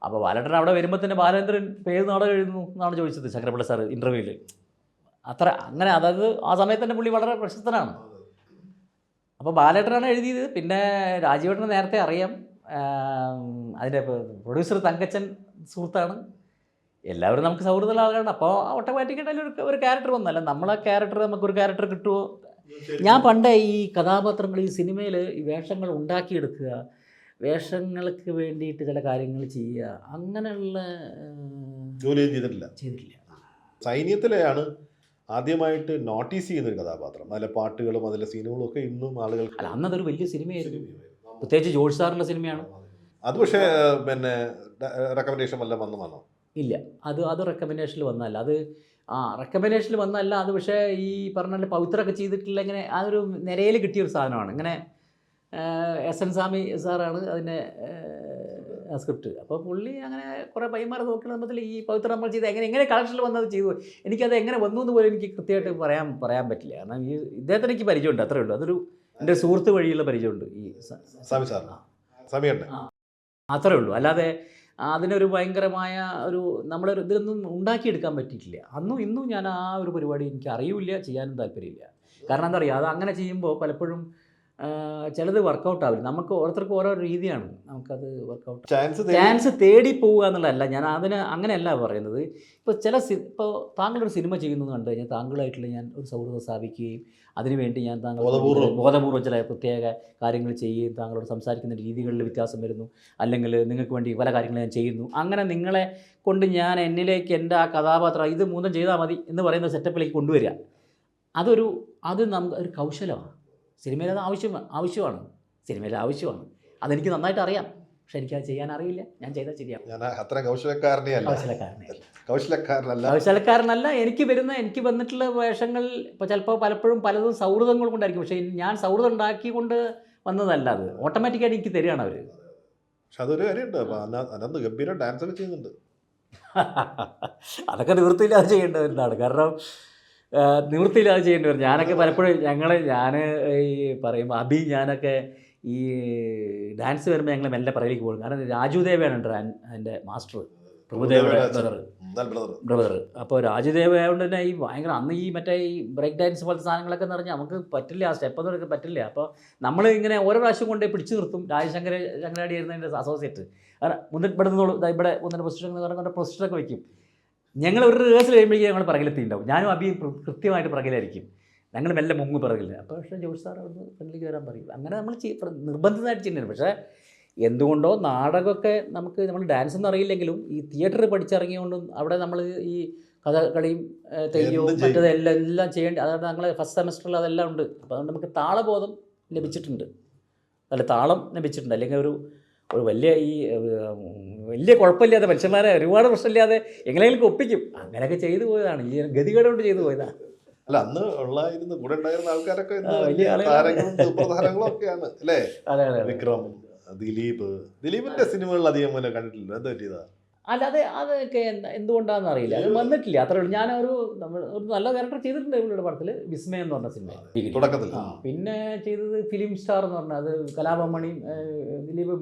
അപ്പോൾ ബാലേട്ടൻ അവിടെ വരുമ്പോൾ തന്നെ ബാലേന്ദ്രൻ പേര് നാടകം എഴുതുന്നു എന്നാണ് ചോദിച്ചത് ശങ്കരപിള്ള സാർ ഇൻ്റർവ്യൂവിൽ. അങ്ങനെ അതായത് ആ സമയത്ത് തന്നെ പുള്ളി വളരെ പ്രശസ്തനാണ്. അപ്പോൾ ബാലേട്ടനാണ് എഴുതിയത്. പിന്നെ രാജീവേട്ടനെ നേരത്തെ അറിയാം. അതിൻ്റെ പ്രൊഡ്യൂസർ തങ്കച്ചൻ സുഹൃത്താണ്. എല്ലാവരും നമുക്ക് സൗഹൃദമുള്ള ആളുകളാണ്. അപ്പോൾ ഓട്ടോമാറ്റിക്കായിട്ട് ഒരു ക്യാരക്ടർ വന്നല്ല, നമ്മളെ ക്യാരക്ടർ നമുക്കൊരു ക്യാരക്ടർ കിട്ടുമോ. ഞാൻ പണ്ട് ഈ കഥാപാത്രങ്ങൾ ഈ സിനിമയിൽ ഈ വേഷങ്ങൾ ഉണ്ടാക്കിയെടുക്കുക, വേഷങ്ങൾക്ക് വേണ്ടിയിട്ട് ചില കാര്യങ്ങൾ ചെയ്യുക, അങ്ങനെയുള്ള ജോലി ചെയ്തിട്ടില്ല. സൈന്യത്തിലെയാണ് ആദ്യമായിട്ട് നോട്ടീസ് ചെയ്യുന്നൊരു കഥാപാത്രം. അതിലെ പാട്ടുകളും അതിലെ സീനുകളും ഒക്കെ ഇന്നും ആളുകൾ അന്നതൊരു വലിയ സിനിമയായിരുന്നു. പ്രത്യേകിച്ച് ജോർജ് സാറിൻ്റെ സിനിമയാണ് അത്. പക്ഷേ പിന്നെ റെക്കമെൻഡേഷൻ വല്ല വന്നോ? ഇല്ല, അത് റെക്കമെൻഡേഷനിൽ വന്നല്ല. റെക്കമെൻഡേഷനിൽ വന്നല്ല അത്. പക്ഷേ ഈ പറഞ്ഞ പവിത്രമൊക്കെ ചെയ്തിട്ടില്ല, ഇങ്ങനെ അതൊരു നിരയിൽ കിട്ടിയൊരു സാധനമാണ്. ഇങ്ങനെ എസ് എൻ സ്വാമി സാറാണ് അതിൻ്റെ സ്ക്രിപ്റ്റ്. അപ്പോൾ പുള്ളി അങ്ങനെ കുറേ പയ്യന്മാരെ നോക്കുന്ന സമയത്തിൽ ഈ പവിത്ര നമ്മൾ ചെയ്ത് എങ്ങനെ കളക്ഷനിൽ വന്നത് ചെയ്തു. എനിക്കത് എങ്ങനെ വന്നു എന്ന് പോലും എനിക്ക് കൃത്യമായിട്ട് പറയാൻ പറ്റില്ല. കാരണം ഈ ഇദ്ദേഹത്തിന് എനിക്ക് പരിചയമുണ്ട്, അത്രേ ഉള്ളൂ. അതൊരു എൻ്റെ സുഹൃത്ത് വഴിയുള്ള പരിചയമുണ്ട് ഈ സ്വാമി സാർ, അത്രേ ഉള്ളൂ. അല്ലാതെ അതിനൊരു ഭയങ്കരമായ നമ്മളൊരു ഇതിലൊന്നും ഉണ്ടാക്കിയെടുക്കാൻ പറ്റിയിട്ടില്ല. അന്നും ഇന്നും ഞാൻ ആ ഒരു പരിപാടി എനിക്ക് അറിയില്ല, ചെയ്യാനും താല്പര്യമില്ല. കാരണം എന്താ പറയുക, അത് അങ്ങനെ ചെയ്യുമ്പോൾ പലപ്പോഴും ചിലത് വർക്കൗട്ട് ആവില്ല. നമുക്ക് ഓരോരുത്തർക്കും ഓരോ രീതിയാണ്, നമുക്കത് വർക്കൗട്ട് ചാൻസ് തേടി പോവുക എന്നുള്ളതല്ല. ഞാൻ അങ്ങനെയല്ല പറയുന്നത്. ഇപ്പോൾ താങ്കളൊരു സിനിമ ചെയ്യുന്നത് കണ്ടു കഴിഞ്ഞാൽ താങ്കളായിട്ടുള്ള ഞാൻ ഒരു സൗഹൃദം സ്ഥാപിക്കുകയും അതിനുവേണ്ടി ഞാൻ ബോധപൂർവ്വം ചില പ്രത്യേക കാര്യങ്ങൾ ചെയ്യുകയും താങ്കളോട് സംസാരിക്കുന്ന രീതികളിൽ വ്യത്യാസം വരുന്നു, അല്ലെങ്കിൽ നിങ്ങൾക്ക് വേണ്ടി പല കാര്യങ്ങളും ഞാൻ ചെയ്യുന്നു. അങ്ങനെ നിങ്ങളെ കൊണ്ട് ഞാൻ എന്നിലേക്ക് എൻ്റെ ആ കഥാപാത്രം ഇത് മൂന്നും ചെയ്താൽ മതി എന്ന് പറയുന്ന സെറ്റപ്പിലേക്ക് കൊണ്ടുവരിക, അത് നമുക്ക് ഒരു കൗശലമാണ്. സിനിമയിൽ അത് ആവശ്യമാണ്, സിനിമയിൽ ആവശ്യമാണ്. അതെനിക്ക് നന്നായിട്ട് അറിയാം. പക്ഷെ എനിക്കത് ചെയ്യാൻ അറിയില്ല. ഞാൻ ചെയ്താൽ ശരിയാവും. ഞാൻ അത്ര കൗശലക്കാരനല്ല. എനിക്ക് വന്നിട്ടുള്ള വേഷങ്ങൾ ഇപ്പോൾ ചിലപ്പോൾ പലപ്പോഴും പലതും സൗഹൃദങ്ങൾ കൊണ്ടായിരിക്കും. പക്ഷേ ഞാൻ സൗഹൃദം ഉണ്ടാക്കിക്കൊണ്ട് വന്നതല്ല, അത് ഓട്ടോമാറ്റിക്കായിട്ട് എനിക്ക് തരികയാണ് അവർ. പക്ഷെ അതൊരു കാര്യമുണ്ട്, ഗംഭീര ഡാൻസ് ഒക്കെ ചെയ്യുന്നുണ്ട്. അതൊക്കെ നിവൃത്തിയില്ലാതെ ചെയ്യേണ്ട വരുന്നതാണ്. കാരണം നിവൃത്തിയില്ലാതെ ചെയ്യേണ്ടി വരും. ഞാനൊക്കെ പലപ്പോഴും ഞാൻ ഈ പറയുമ്പോൾ ഞാനൊക്കെ ഈ ഡാൻസ് വരുമ്പോൾ ഞങ്ങൾ മെല്ലെ പറയിലേക്ക് പോകും. കാരണം രാജുദേവയാണ് എൻ്റെ മാസ്റ്റർ, പ്രഭുദേവയുടെ ബ്രദർ. അപ്പോൾ രാജുദേവ ആയതുകൊണ്ട് തന്നെ ഈ ഭയങ്കര അന്ന് ഈ മറ്റേ ഈ ബ്രേക്ക് ഡാൻസ് പോലത്തെ സാധനങ്ങളൊക്കെ എന്ന് പറഞ്ഞാൽ നമുക്ക് പറ്റില്ല, ആ സ്റ്റെപ്പ് ഒന്നും പറ്റില്ല. അപ്പോൾ നമ്മൾ ഇങ്ങനെ ഓരോ പ്രാവശ്യം കൊണ്ട് പിടിച്ചു നിർത്തും. ശങ്കരാടി ആയിരുന്നു എൻ്റെ അസോസിയേറ്റ്. ഇവിടെ 1 പൊസിഷനൊക്കെ വയ്ക്കും. ഞങ്ങൾ ഒരു റിഹേഴ്സൽ കഴിയുമ്പോഴേക്കും ഞങ്ങൾ പിറകിലെത്തിയിട്ടുണ്ടാവും. ഞാനും അബിയും കൃത്യമായിട്ട് പിറകിലായിരിക്കും. ഞങ്ങൾ മെല്ലെ മുങ്ങ് പിറകില്ല. അപ്പോൾ പക്ഷേ ജോർജ് സാർ അവിടുന്ന് ഫ്രണ്ടിലേക്ക് വരാൻ പറയും. അങ്ങനെ നമ്മൾ നിർബന്ധിതമായിട്ട് ചെയ്യുന്നുണ്ട്. പക്ഷേ എന്തുകൊണ്ടോ നാടകമൊക്കെ നമ്മൾ ഡാൻസ് ഒന്നും അറിയില്ലെങ്കിലും ഈ തിയേറ്ററിൽ പഠിച്ചിറങ്ങിയോണ്ടും അവിടെ നമ്മൾ ഈ കഥകളിയും തെയ്യവും മറ്റേത് എല്ലാം ചെയ്യേണ്ടി, അതായത് ഞങ്ങൾ ഫസ്റ്റ് സെമസ്റ്ററിൽ അതെല്ലാം ഉണ്ട്. അപ്പോൾ അതുകൊണ്ട് നമുക്ക് താളബോധം ലഭിച്ചിട്ടുണ്ട്, താളം ലഭിച്ചിട്ടുണ്ട്. അല്ലെങ്കിൽ ഒരു വലിയ കുഴപ്പമില്ലാതെ മനുഷ്യന്മാരെ ഒരുപാട് പ്രശ്നമില്ലാതെ എങ്ങനെയെങ്കിലും ഒപ്പിക്കും. അങ്ങനെയൊക്കെ ചെയ്തു പോയതാണ്, ഈ ഗതികേട് കൊണ്ട് ചെയ്തു പോയതാണ്. അല്ല, അന്ന് കൂടെ ഉണ്ടായിരുന്ന ആൾക്കാരൊക്കെ താരങ്ങളും ഒക്കെയാണ് അല്ലേ? വിക്രം, ദിലീപിന്റെ സിനിമകളിൽ അധികം കണ്ടിട്ടില്ല. എന്താ പറ്റിയതാ? അല്ലാതെ അതൊക്കെ എന്തുകൊണ്ടാണെന്ന് അറിയില്ല, അത് വന്നിട്ടില്ല. അത്രേ ഉള്ളൂ. ഞാനൊരു നല്ല ക്യാരക്ടർ ചെയ്തിട്ടുണ്ട് ഇവരുടെ പടത്തിൽ, വിസ്മയം എന്ന് പറഞ്ഞ സിനിമ തുടക്കത്തിൽ. പിന്നെ ചെയ്തത് ഫിലിം സ്റ്റാർ എന്ന് പറഞ്ഞാൽ അത് കലാഭമണിയും ദിലീപ്,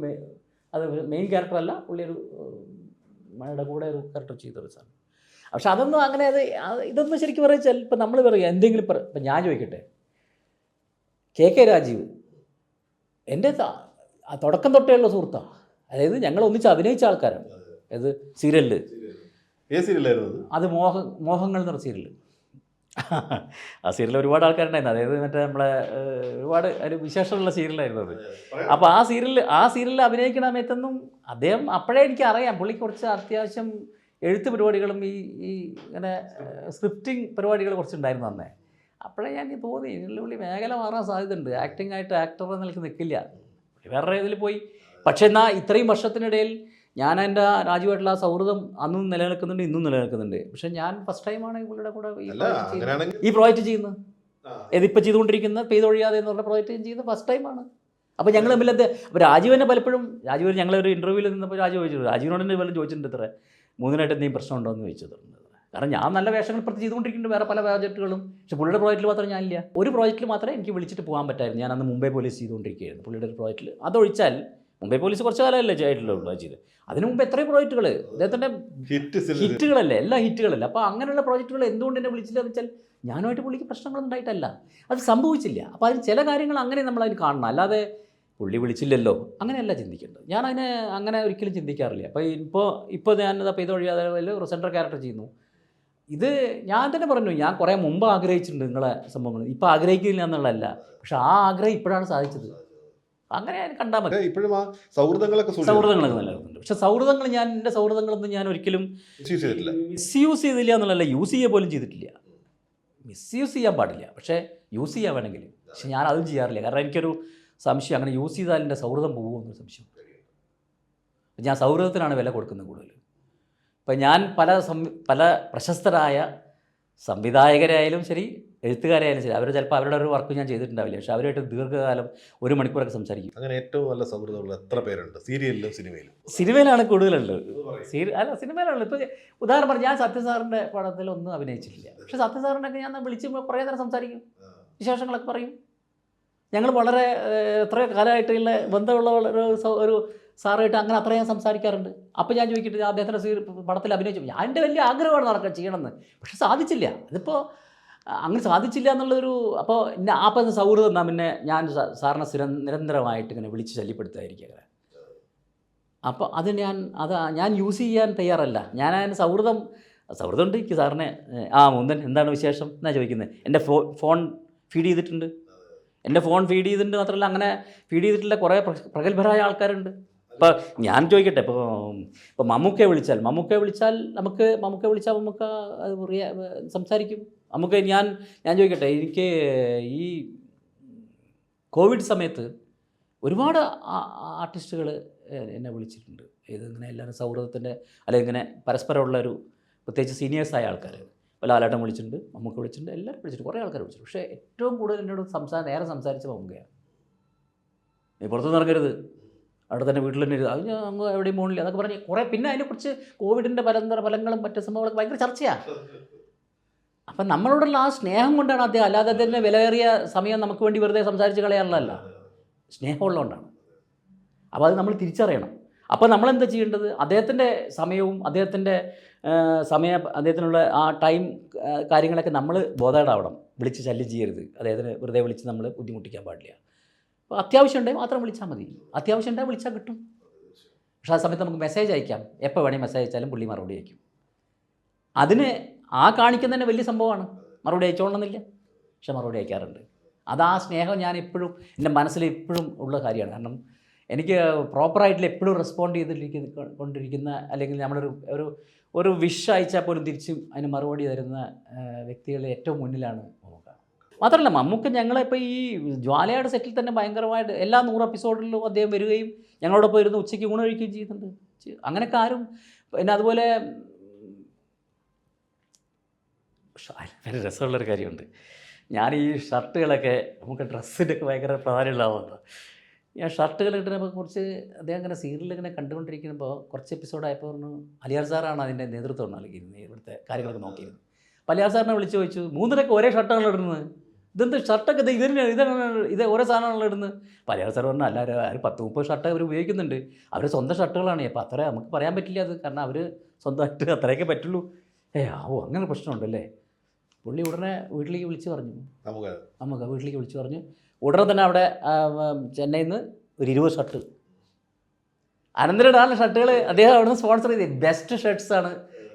അത് മെയിൻ ക്യാരക്ടറല്ല, പുള്ളി ഒരു മഴയുടെ കൂടെ ഒരു ക്യാരക്ടർ ചെയ്തൊരു സാധനം. പക്ഷെ അതൊന്നും അങ്ങനെ ഇതൊന്നും ശരിക്കും പറഞ്ഞാൽ ഇപ്പം നമ്മൾ പറയുക എന്തെങ്കിലും ഇപ്പം ഞാൻ ചോദിക്കട്ടെ, KK രാജീവ് എൻ്റെ തുടക്കം തൊട്ടേയുള്ള സുഹൃത്താണ്. അതായത് ഞങ്ങൾ ഒന്നിച്ച് അഭിനയിച്ച ആൾക്കാരാണ്. അത് സീരിയലിൽ, സീരിയലായിരുന്നു അത് മോഹങ്ങൾ എന്ന് പറഞ്ഞ സീരിയൽ. ആ സീരിയലിൽ ഒരുപാട് ആൾക്കാരുണ്ടായിരുന്നു. അതായത് മറ്റേ നമ്മളെ ഒരുപാട് ഒരു വിശേഷമുള്ള സീരിയലായിരുന്നു അത്. അപ്പോൾ ആ സീരിയലിൽ അഭിനയിക്കുന്ന സമയത്തൊന്നും അദ്ദേഹം അപ്പോഴേ എനിക്ക് അറിയാം പുള്ളിക്ക് കുറച്ച് അത്യാവശ്യം എഴുത്ത് പരിപാടികളും ഈ ഇങ്ങനെ സ്ക്രിപ്റ്റിംഗ് പരിപാടികൾ കുറച്ചുണ്ടായിരുന്നു അന്നേ. അപ്പോഴേ ഞാൻ തോന്നി പുള്ളി മേഖല മാറാൻ സാധ്യതയുണ്ട്, ആക്ടിംഗ് ആയിട്ട് ആക്ടർ എന്ന നിലയ്ക്ക് നിൽക്കില്ല, വേറെ ഇതിൽ പോയി. പക്ഷേ എന്നാൽ ഇത്രയും വർഷത്തിനിടയിൽ ഞാൻ എൻ്റെ രാജുവായിട്ടുള്ള ആ സൗഹൃദം അന്നും നിലനിൽക്കുന്നുണ്ട്, ഇന്നും നിലനിൽക്കുന്നുണ്ട്. പക്ഷേ ഞാൻ ഫസ്റ്റ് ടൈമാണ് പുള്ളിയുടെ കൂടെ ഈ പ്രോജക്റ്റ് ചെയ്യുന്നത്. ഇതിപ്പോൾ ചെയ്തുകൊണ്ടിരിക്കുന്ന പെയ്തൊഴിയാതെ എന്ന് പറഞ്ഞ പ്രോജക്റ്റ് ചെയ്യുന്നത് ഫസ്റ്റ് ടൈമാണ്. അപ്പോൾ ഞങ്ങൾ തമ്മിൽ അപ്പോൾ രാജീവനെ പലപ്പോഴും ഞങ്ങളൊരു ഇൻ്റർവ്യൂവിൽ നിന്നപ്പോൾ രാജീവ് ചോദിച്ചു, രാജീവിനോട് തന്നെ വല്ലതും ചോദിച്ചിട്ടുണ്ട് ഇത്ര 3-ആയിട്ട് എന്തെങ്കിലും പ്രശ്നമുണ്ടോ എന്ന് ചോദിച്ചിട്ടുണ്ട്. കാരണം ഞാൻ നല്ല വേഷങ്ങൾ പ്രതി ചെയ്തുകൊണ്ടിരിക്കുന്നുണ്ട് വേറെ പല പ്രോജക്റ്റുകളും. പക്ഷേ പുള്ളിയുടെ പ്രോജക്റ്റിൽ മാത്രം ഞാനില്ല. ഒരു പ്രോജക്റ്റിൽ മാത്രമേ എനിക്ക് വിളിച്ചിട്ട് പോകാൻ പറ്റായിരുന്നു. ഞാൻ അന്ന് മുംബൈ പോലീസ് ചെയ്തുകൊണ്ടിരിക്കുകയായിരുന്നു പുള്ളിയുടെ ഒരു പ്രോജക്റ്റിൽ. അതൊഴിച്ചാൽ മുംബൈ പോലീസ് കുറച്ച് കാലമല്ലേ ആയിട്ടുള്ളൂ ചെയ്ത്. അതിനു മുമ്പ് എത്രയും പ്രോജക്റ്റുകൾ അദ്ദേഹത്തിൻ്റെ ഹിറ്റുകളല്ലേ, എല്ലാ ഹിറ്റുകളല്ലേ. അപ്പോൾ അങ്ങനെയുള്ള പ്രോജക്റ്റുകൾ എന്തുകൊണ്ട് എന്നെ വിളിച്ചില്ല എന്ന് വെച്ചാൽ ഞാനുമായിട്ട് പുള്ളിക്ക് പ്രശ്നങ്ങളൊന്നും ഉണ്ടായിട്ടല്ല, അത് സംഭവിച്ചില്ല. അപ്പോൾ അതിന് ചില കാര്യങ്ങൾ അങ്ങനെ നമ്മളതിന് കാണണം, അല്ലാതെ പുള്ളി വിളിച്ചില്ലല്ലോ അങ്ങനെയല്ല ചിന്തിക്കേണ്ടത്. ഞാനതിനെ അങ്ങനെ ഒരിക്കലും ചിന്തിക്കാറില്ല. അപ്പോൾ ഇപ്പോൾ ഞാനത് പെയ്തൊഴിയാതെ ഒരു സെൻട്രൽ ക്യാരക്ടർ ചെയ്യുന്നു. ഇത് ഞാൻ തന്നെ പറഞ്ഞു, ഞാൻ കുറേ മുമ്പ് ആഗ്രഹിച്ചിട്ടുണ്ട് നിങ്ങളെ സംഭവങ്ങൾ, ഇപ്പോൾ ആഗ്രഹിക്കില്ല എന്നുള്ളതല്ല, പക്ഷെ ആ ആഗ്രഹം ഇപ്പോഴാണ് സാധിച്ചത്. അങ്ങനെ ഞാൻ കണ്ടാൽ മതി. ഇപ്പോഴും ആ സൗഹൃദങ്ങളൊക്കെ നിലനിൽക്കുന്നുണ്ട്. പക്ഷെ സൗഹൃദങ്ങൾ എൻ്റെ സൗഹൃദങ്ങളൊന്നും ഞാൻ ഒരിക്കലും മിസ്യൂസ് ചെയ്തില്ല എന്നുള്ളതല്ല, യൂസ് ചെയ്യുക പോലും ചെയ്തിട്ടില്ല. മിസ്യൂസ് ചെയ്യാൻ പാടില്ല, പക്ഷേ യൂസ് ചെയ്യാൻ വേണമെങ്കിൽ. പക്ഷെ ഞാൻ അതും ചെയ്യാറില്ല. കാരണം എനിക്കൊരു സംശയം, അങ്ങനെ യൂസ് ചെയ്താൽ എൻ്റെ സൗഹൃദം പോകുമെന്നൊരു സംശയം. ഞാൻ സൗഹൃദത്തിനാണ് വില കൊടുക്കുന്നത് കൂടുതൽ. ഇപ്പം ഞാൻ പല പ്രശസ്തരായ സംവിധായകരായാലും ശരി, എഴുത്തുകാരായാലും ശരി, അവർ ചിലപ്പോൾ അവരുടെ ഒരു വർക്ക് ഞാൻ ചെയ്തിട്ടുണ്ടാവില്ല, പക്ഷേ അവരായിട്ട് ദീർഘകാലം 1 മണിക്കൂറൊക്കെ സംസാരിക്കും. അങ്ങനെ ഏറ്റവും നല്ല സൗഹൃദമുള്ള എത്ര പേരുണ്ട് സിനിമയിലും? സിനിമയിലാണ് കൂടുതലുള്ളത്. സിനിമയിലുള്ളത്. ഇപ്പോൾ ഉദാഹരണം പറഞ്ഞാൽ ഞാൻ സത്യസാറിൻ്റെ പടത്തിലൊന്നും അഭിനയിച്ചിട്ടില്ല, പക്ഷേ സത്യസാറിനൊക്കെ ഞാൻ വിളിച്ച് കുറേ നേരം സംസാരിക്കും, വിശേഷങ്ങളൊക്കെ പറയും. ഞങ്ങൾ വളരെ എത്ര കാലമായിട്ടുള്ള ബന്ധമുള്ള ഒരു സാറായിട്ട് അങ്ങനെ അത്രയും സംസാരിക്കാറുണ്ട്. അപ്പോൾ ഞാൻ ചോദിക്കട്ടെ, അദ്ദേഹത്തിൻ്റെ പടത്തിൽ അഭിനയിച്ചു, ഞാൻ എൻ്റെ വലിയ ആഗ്രഹമാണ് നടക്കാൻ ചെയ്യണമെന്ന്, പക്ഷെ സാധിച്ചില്ല. അതിപ്പോൾ അങ്ങനെ സാധിച്ചില്ല എന്നുള്ളൊരു അപ്പോൾ സൗഹൃദം പിന്നെ ഞാൻ സാറിനെ നിരന്തരമായിട്ട് ഇങ്ങനെ വിളിച്ച് ശല്യപ്പെടുത്തായിരിക്കുക. അപ്പോൾ ഞാൻ യൂസ് ചെയ്യാൻ തയ്യാറല്ല. ഞാൻ അതിന് സൗഹൃദം ഉണ്ട് എനിക്ക് സാറിനെ. മുന്തൻ എന്താണ് വിശേഷം എന്നാണ് ചോദിക്കുന്നത്. എൻ്റെ ഫോൺ ഫീഡ് ചെയ്തിട്ടുണ്ട്, മാത്രമല്ല അങ്ങനെ ഫീഡ് ചെയ്തിട്ടുള്ള കുറേ പ്രഗത്ഭരായ ആൾക്കാരുണ്ട്. ഇപ്പോൾ ഞാൻ ചോദിക്കട്ടെ, ഇപ്പോൾ മമ്മൂക്കയെ വിളിച്ചാൽ നമുക്ക് സംസാരിക്കും. ഞാൻ ചോദിക്കട്ടെ, എനിക്ക് ഈ കോവിഡ് സമയത്ത് ഒരുപാട് ആർട്ടിസ്റ്റുകൾ എന്നെ വിളിച്ചിട്ടുണ്ട്. ഇതിങ്ങനെ എല്ലാവരും സൗഹൃദത്തിൻ്റെ അല്ലെങ്കിൽ ഇങ്ങനെ പരസ്പരമുള്ളൊരു, പ്രത്യേകിച്ച് സീനിയേഴ്സായ ആൾക്കാർ, ലാലേട്ടൻ വിളിച്ചിട്ടുണ്ട്, മമ്മൂക്ക വിളിച്ചിട്ടുണ്ട്, എല്ലാവരും വിളിച്ചിട്ടുണ്ട്, കുറേ ആൾക്കാർ വിളിച്ചിട്ടുണ്ട്. പക്ഷേ ഏറ്റവും കൂടുതൽ എന്നോട് നേരെ സംസാരിച്ച മമ്മൂക്കയാണ്. നീ പുറത്തുനിന്ന് ഇറങ്ങരുത്, അവിടെ തന്നെ വീട്ടിൽ തന്നെ ഇരുത്, അത് അങ്ങ് എവിടെയും പോകണില്ല എന്നൊക്കെ പറഞ്ഞ് കുറേ. പിന്നെ അതിനെക്കുറിച്ച് കോവിഡിൻ്റെ ഫലങ്ങളും മറ്റു സംഭവങ്ങളൊക്കെ ഭയങ്കര ചർച്ചയാണ്. അപ്പം നമ്മളോടുള്ള ആ സ്നേഹം കൊണ്ടാണ് അദ്ദേഹം, അല്ലാതെ തന്നെ വിലയേറിയ സമയം നമുക്ക് വേണ്ടി വെറുതെ സംസാരിച്ച് കളയാനുള്ളതല്ല, സ്നേഹമുള്ളതുകൊണ്ടാണ്. അപ്പോൾ അത് നമ്മൾ തിരിച്ചറിയണം. അപ്പോൾ നമ്മളെന്താ ചെയ്യേണ്ടത്? അദ്ദേഹത്തിൻ്റെ സമയവും അദ്ദേഹത്തിനുള്ള ആ ടൈം കാര്യങ്ങളൊക്കെ നമ്മൾ ബോധേഡാവണം. വിളിച്ച് ശല്യം ചെയ്യരുത്, അദ്ദേഹത്തിന് വെറുതെ വിളിച്ച് നമ്മൾ ബുദ്ധിമുട്ടിക്കാൻ പാടില്ല. അപ്പോൾ അത്യാവശ്യം ഉണ്ടെങ്കിൽ മാത്രം വിളിച്ചാൽ മതി. അത്യാവശ്യം ഉണ്ടെങ്കിൽ വിളിച്ചാൽ കിട്ടും. പക്ഷേ ആ സമയത്ത് നമുക്ക് മെസ്സേജ് അയക്കാം, എപ്പോൾ വേണമെങ്കിൽ മെസ്സേജ് അയച്ചാലും പുള്ളി മറുപടി അയക്കും. അതിന് കാണിക്കുന്ന തന്നെ വലിയ സംഭവമാണ്. മറുപടി അയച്ചോളണമെന്നില്ല, പക്ഷെ മറുപടി അയക്കാറുണ്ട്. അത് ആ സ്നേഹം ഞാൻ എപ്പോഴും എൻ്റെ മനസ്സിൽ എപ്പോഴും ഉള്ള കാര്യമാണ്. കാരണം എനിക്ക് പ്രോപ്പറായിട്ടുള്ള എപ്പോഴും റെസ്പോണ്ട് കൊണ്ടിരിക്കുന്ന, അല്ലെങ്കിൽ നമ്മളൊരു വിഷ് അയച്ചാൽ പോലും തിരിച്ചും അതിന് മറുപടി തരുന്ന വ്യക്തികളുടെ ഏറ്റവും മുന്നിലാണ് മമ്മൂക്ക. മാത്രമല്ല മമ്മൂക്ക ഞങ്ങളിപ്പോൾ ഈ ജ്വാലയുടെ സെറ്റിൽ തന്നെ ഭയങ്കരമായിട്ട് എല്ലാ 100 എപ്പിസോഡിലും അദ്ദേഹം വരികയും ഞങ്ങളോടൊപ്പം ഇരുന്ന് ഉച്ചയ്ക്ക് ഊണ് കഴിക്കുകയും ചെയ്യുന്നുണ്ട്. അങ്ങനെയൊക്കെ ആരും. പിന്നെ അതുപോലെ വളരെ രസമുള്ളൊരു കാര്യമുണ്ട്. ഞാൻ ഈ ഷർട്ടുകളൊക്കെ, നമുക്ക് ഡ്രസ്സിൻ്റെയൊക്കെ ഭയങ്കര പ്രാധാന്യമുള്ളതാണ്. ഞാൻ ഷർട്ടുകൾ കിട്ടുന്നപ്പോൾ കുറച്ച് അദ്ദേഹം ഇങ്ങനെ സീരിയൽ ഇങ്ങനെ കണ്ടുകൊണ്ടിരിക്കുമ്പോൾ കുറച്ച് എപ്പിസോഡായപ്പോൾ പറഞ്ഞു, അലിയാർ സാറാണ് അതിൻ്റെ നേതൃത്വം നൽകിയിരുന്നത്, ഇവിടുത്തെ കാര്യങ്ങളൊക്കെ നോക്കിയിരുന്നു. അപ്പോൾ അലിയാർ സാറിനെ വിളിച്ച് ചോദിച്ചു, 3 ഒരേ ഷർട്ടാണല്ലോ ഇടുന്നത്, ഇതെന്ത് ഷർട്ടൊക്കെ ഇത് ഓരോ സാധനമാണല്ലോ ഇടുന്നത്. അപ്പോൾ അലിയാർ സാർ പറഞ്ഞു, അല്ല 10-30 ഷർട്ട് അവർ ഉപയോഗിക്കുന്നുണ്ട്, അവർ സ്വന്തം ഷർട്ടുകളാണ്. അപ്പോൾ അത്ര നമുക്ക് പറയാൻ പറ്റില്ല അത്, കാരണം അവർ സ്വന്തമായിട്ട് അത്രയൊക്കെ പറ്റുള്ളൂ. അങ്ങനെ പ്രശ്നമുണ്ടല്ലേ. പുള്ളി ഉടനെ വീട്ടിലേക്ക് വിളിച്ച് പറഞ്ഞു, നമുക്ക് വീട്ടിലേക്ക് വിളിച്ച് പറഞ്ഞു. ഉടനെ തന്നെ അവിടെ ചെന്നൈയിൽ നിന്ന് ഒരു 20 ഷർട്ട്, അനന്തരടാനുള്ള ഷർട്ടുകൾ അദ്ദേഹം അവിടെ നിന്ന് സ്പോൺസർ ചെയ്ത്, ബെസ്റ്റ് ഷർട്ട്സാണ്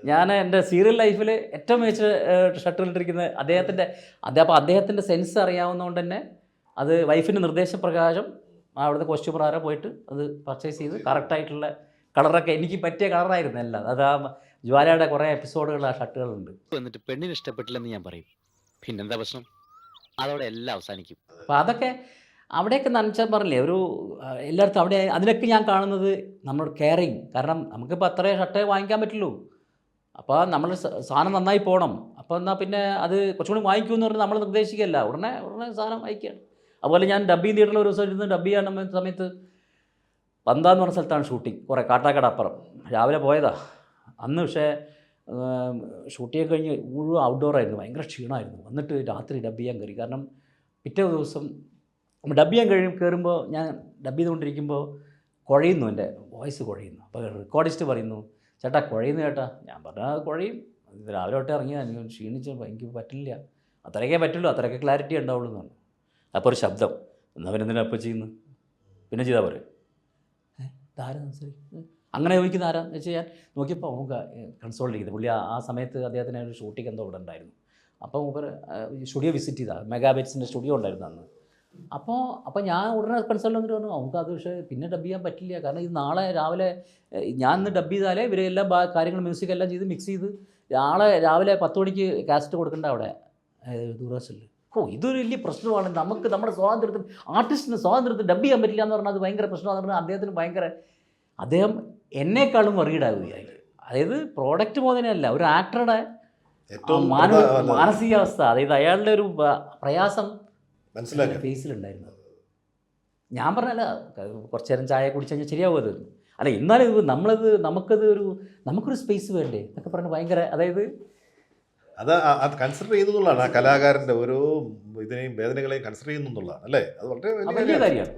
ഞാൻ എൻ്റെ സീരിയൽ ലൈഫിൽ ഏറ്റവും മികച്ച ഷർട്ട് ഇട്ടിരിക്കുന്നത് അദ്ദേഹത്തിൻ്റെ സെൻസ് അറിയാവുന്നതുകൊണ്ട് തന്നെ അത് വൈഫിൻ്റെ നിർദ്ദേശപ്രകാരം അവിടുത്തെ കോസ്റ്റ്യൂമറാരെ പോയിട്ട് അത് പർച്ചേസ് ചെയ്ത് കറക്റ്റായിട്ടുള്ള കളറൊക്കെ എനിക്ക് പറ്റിയ കളറായിരുന്നു എല്ലാം. അത് ആ ജ്വാലയുടെ കുറേ എപ്പിസോഡുകൾ ആ ഷർട്ടുകളുണ്ട്. എന്നിട്ട് പെണ്ണിന് ഇഷ്ടപ്പെട്ടില്ലെന്ന് ഞാൻ പറയും, പിന്നെന്താ പ്രശ്നം? അതോടെ എല്ലാം അവസാനിക്കും. അപ്പോൾ അതൊക്കെ അവിടെയൊക്കെ നനച്ചാൽ പറഞ്ഞില്ലേ ഒരു എല്ലായിടത്തും അവിടെ അതിലൊക്കെ ഞാൻ കാണുന്നത് നമ്മൾ കെയറിങ്. കാരണം നമുക്കിപ്പോൾ അത്രേ ഷർട്ടേ വാങ്ങിക്കാൻ പറ്റുള്ളൂ. അപ്പോൾ നമ്മൾ സാധനം നന്നായി പോകണം. അപ്പോൾ എന്നാൽ പിന്നെ അത് കുറച്ചുകൂടി വാങ്ങിക്കുമെന്ന് പറഞ്ഞാൽ നമ്മൾ നിർദ്ദേശിക്കുകയല്ല, ഉടനെ സാധനം വാങ്ങിക്കുകയാണ്. അതുപോലെ ഞാൻ ഡബ്ബിങ് തിയേറ്ററിൽ ഒരു ദിവസം ഇരുന്ന് ഡബ്ബ് ചെയ്യാൻ സമയത്ത് പന്താന്ന് പറഞ്ഞ സ്ഥലത്താണ് ഷൂട്ടിങ്, കുറേ കാട്ടാക്കട അപ്പുറം. രാവിലെ പോയതാ അന്ന്. പക്ഷേ ഷൂട്ടിങ് കഴിഞ്ഞ് മുഴുവൻ ഔട്ട്ഡോറായിരുന്നു, ഭയങ്കര ക്ഷീണമായിരുന്നു. വന്നിട്ട് രാത്രി ഡബ്ബ് ചെയ്യാൻ കയറി. കാരണം പിറ്റേ ദിവസം ഡബ്ബ് ചെയ്യാൻ കയറുമ്പോൾ ഞാൻ ഡബ്ബ് ചെയ്തുകൊണ്ടിരിക്കുമ്പോൾ കുഴയുന്നു, എൻ്റെ വോയിസ് കുഴയുന്നു. അപ്പോൾ റെക്കോർഡിസ്റ്റ് പറയുന്നു, ചേട്ടാ കുഴയുന്നു ചേട്ടാ. ഞാൻ പറഞ്ഞാൽ കുഴയും, രാവിലെ തൊട്ടേ ഇറങ്ങിയാൽ ക്ഷീണിച്ചപ്പോൾ എനിക്ക് പറ്റില്ല, അത്രയൊക്കെ പറ്റുള്ളൂ, അത്രയൊക്കെ ക്ലാരിറ്റി ഉണ്ടാവുള്ളൂ എന്ന് പറഞ്ഞു. അപ്പോൾ ഒരു ശബ്ദം, എന്നവരെന്തിനാ അപ്പോൾ ചെയ്യുന്നു, പിന്നെ ചെയ്താൽ പറയും ഇതാരാ സംസാരിക്കും അങ്ങനെ ചോദിക്കുന്ന ആരാന്ന് വെച്ച് ഞാൻ നോക്കിയപ്പോൾ നമുക്ക് കൺസോൾട്ട് ചെയ്ത് പുള്ളി ആ സമയത്ത് അദ്ദേഹത്തിന് ഒരു ഷൂട്ടിംഗ് എന്തോ ഇവിടെ ഉണ്ടായിരുന്നു. അപ്പോൾ മൂപ്പർ സ്റ്റുഡിയോ വിസിറ്റ് ചെയ്താൽ മെഗാബൈറ്റ്സിൻ്റെ സ്റ്റുഡിയോ ഉണ്ടായിരുന്നു അന്ന്. അപ്പോൾ ഞാൻ ഉടനെ കൺസൾട്ട് വന്നിട്ട് പറഞ്ഞു നമുക്ക് അത് പക്ഷേ പിന്നെ ഡബ് ചെയ്യാൻ പറ്റില്ല, കാരണം ഇത് നാളെ രാവിലെ ഞാൻ ഇന്ന് ഡബ് ചെയ്താലേ ഇവരെല്ലാം കാര്യങ്ങൾ മ്യൂസിക് എല്ലാം ചെയ്ത് മിക്സ് ചെയ്ത് നാളെ രാവിലെ 10 മണിക്ക് കാസറ്റ് കൊടുക്കണ്ട അവിടെ ദൂരദർശനിൽ. ഇതൊരു വലിയ പ്രശ്നമാണ്, നമുക്ക് നമ്മുടെ സ്വാതന്ത്ര്യത്തിൽ ആർട്ടിസ്റ്റിന് സ്വാതന്ത്ര്യത്തിൽ ഡബ് ചെയ്യാൻ പറ്റില്ല എന്ന് പറഞ്ഞാൽ അത് ഭയങ്കര പ്രശ്നമാണെന്ന് പറഞ്ഞാൽ അദ്ദേഹം എന്നെക്കാളും വറീഡാവുകയായി. അതായത് പ്രോഡക്റ്റ് മോദനയല്ല, ഒരു ആക്ടറുടെ മാനസികാവസ്ഥ, അതായത് അയാളുടെ ഒരു പ്രയാസം ഫേസിലുണ്ടായിരുന്നു. ഞാൻ പറഞ്ഞല്ല കുറച്ച് നേരം ചായ കുടിച്ച് കഴിഞ്ഞാൽ ശരിയാവും അത്. അല്ല എന്നാലും നമുക്കൊരു സ്പേസ് വേണ്ടേ എന്നൊക്കെ പറഞ്ഞ് ഭയങ്കര, അതായത് അത് കൺസിഡർ ചെയ്യുന്നുള്ളതാണ് ആ കലാകാരൻ്റെ ഓരോ ഇതിനെയും വേദനകളെയും കൺസിഡർ ചെയ്യുന്നുള്ളതാണ് അല്ലേ. അത് വളരെ വലിയ കാര്യമാണ്.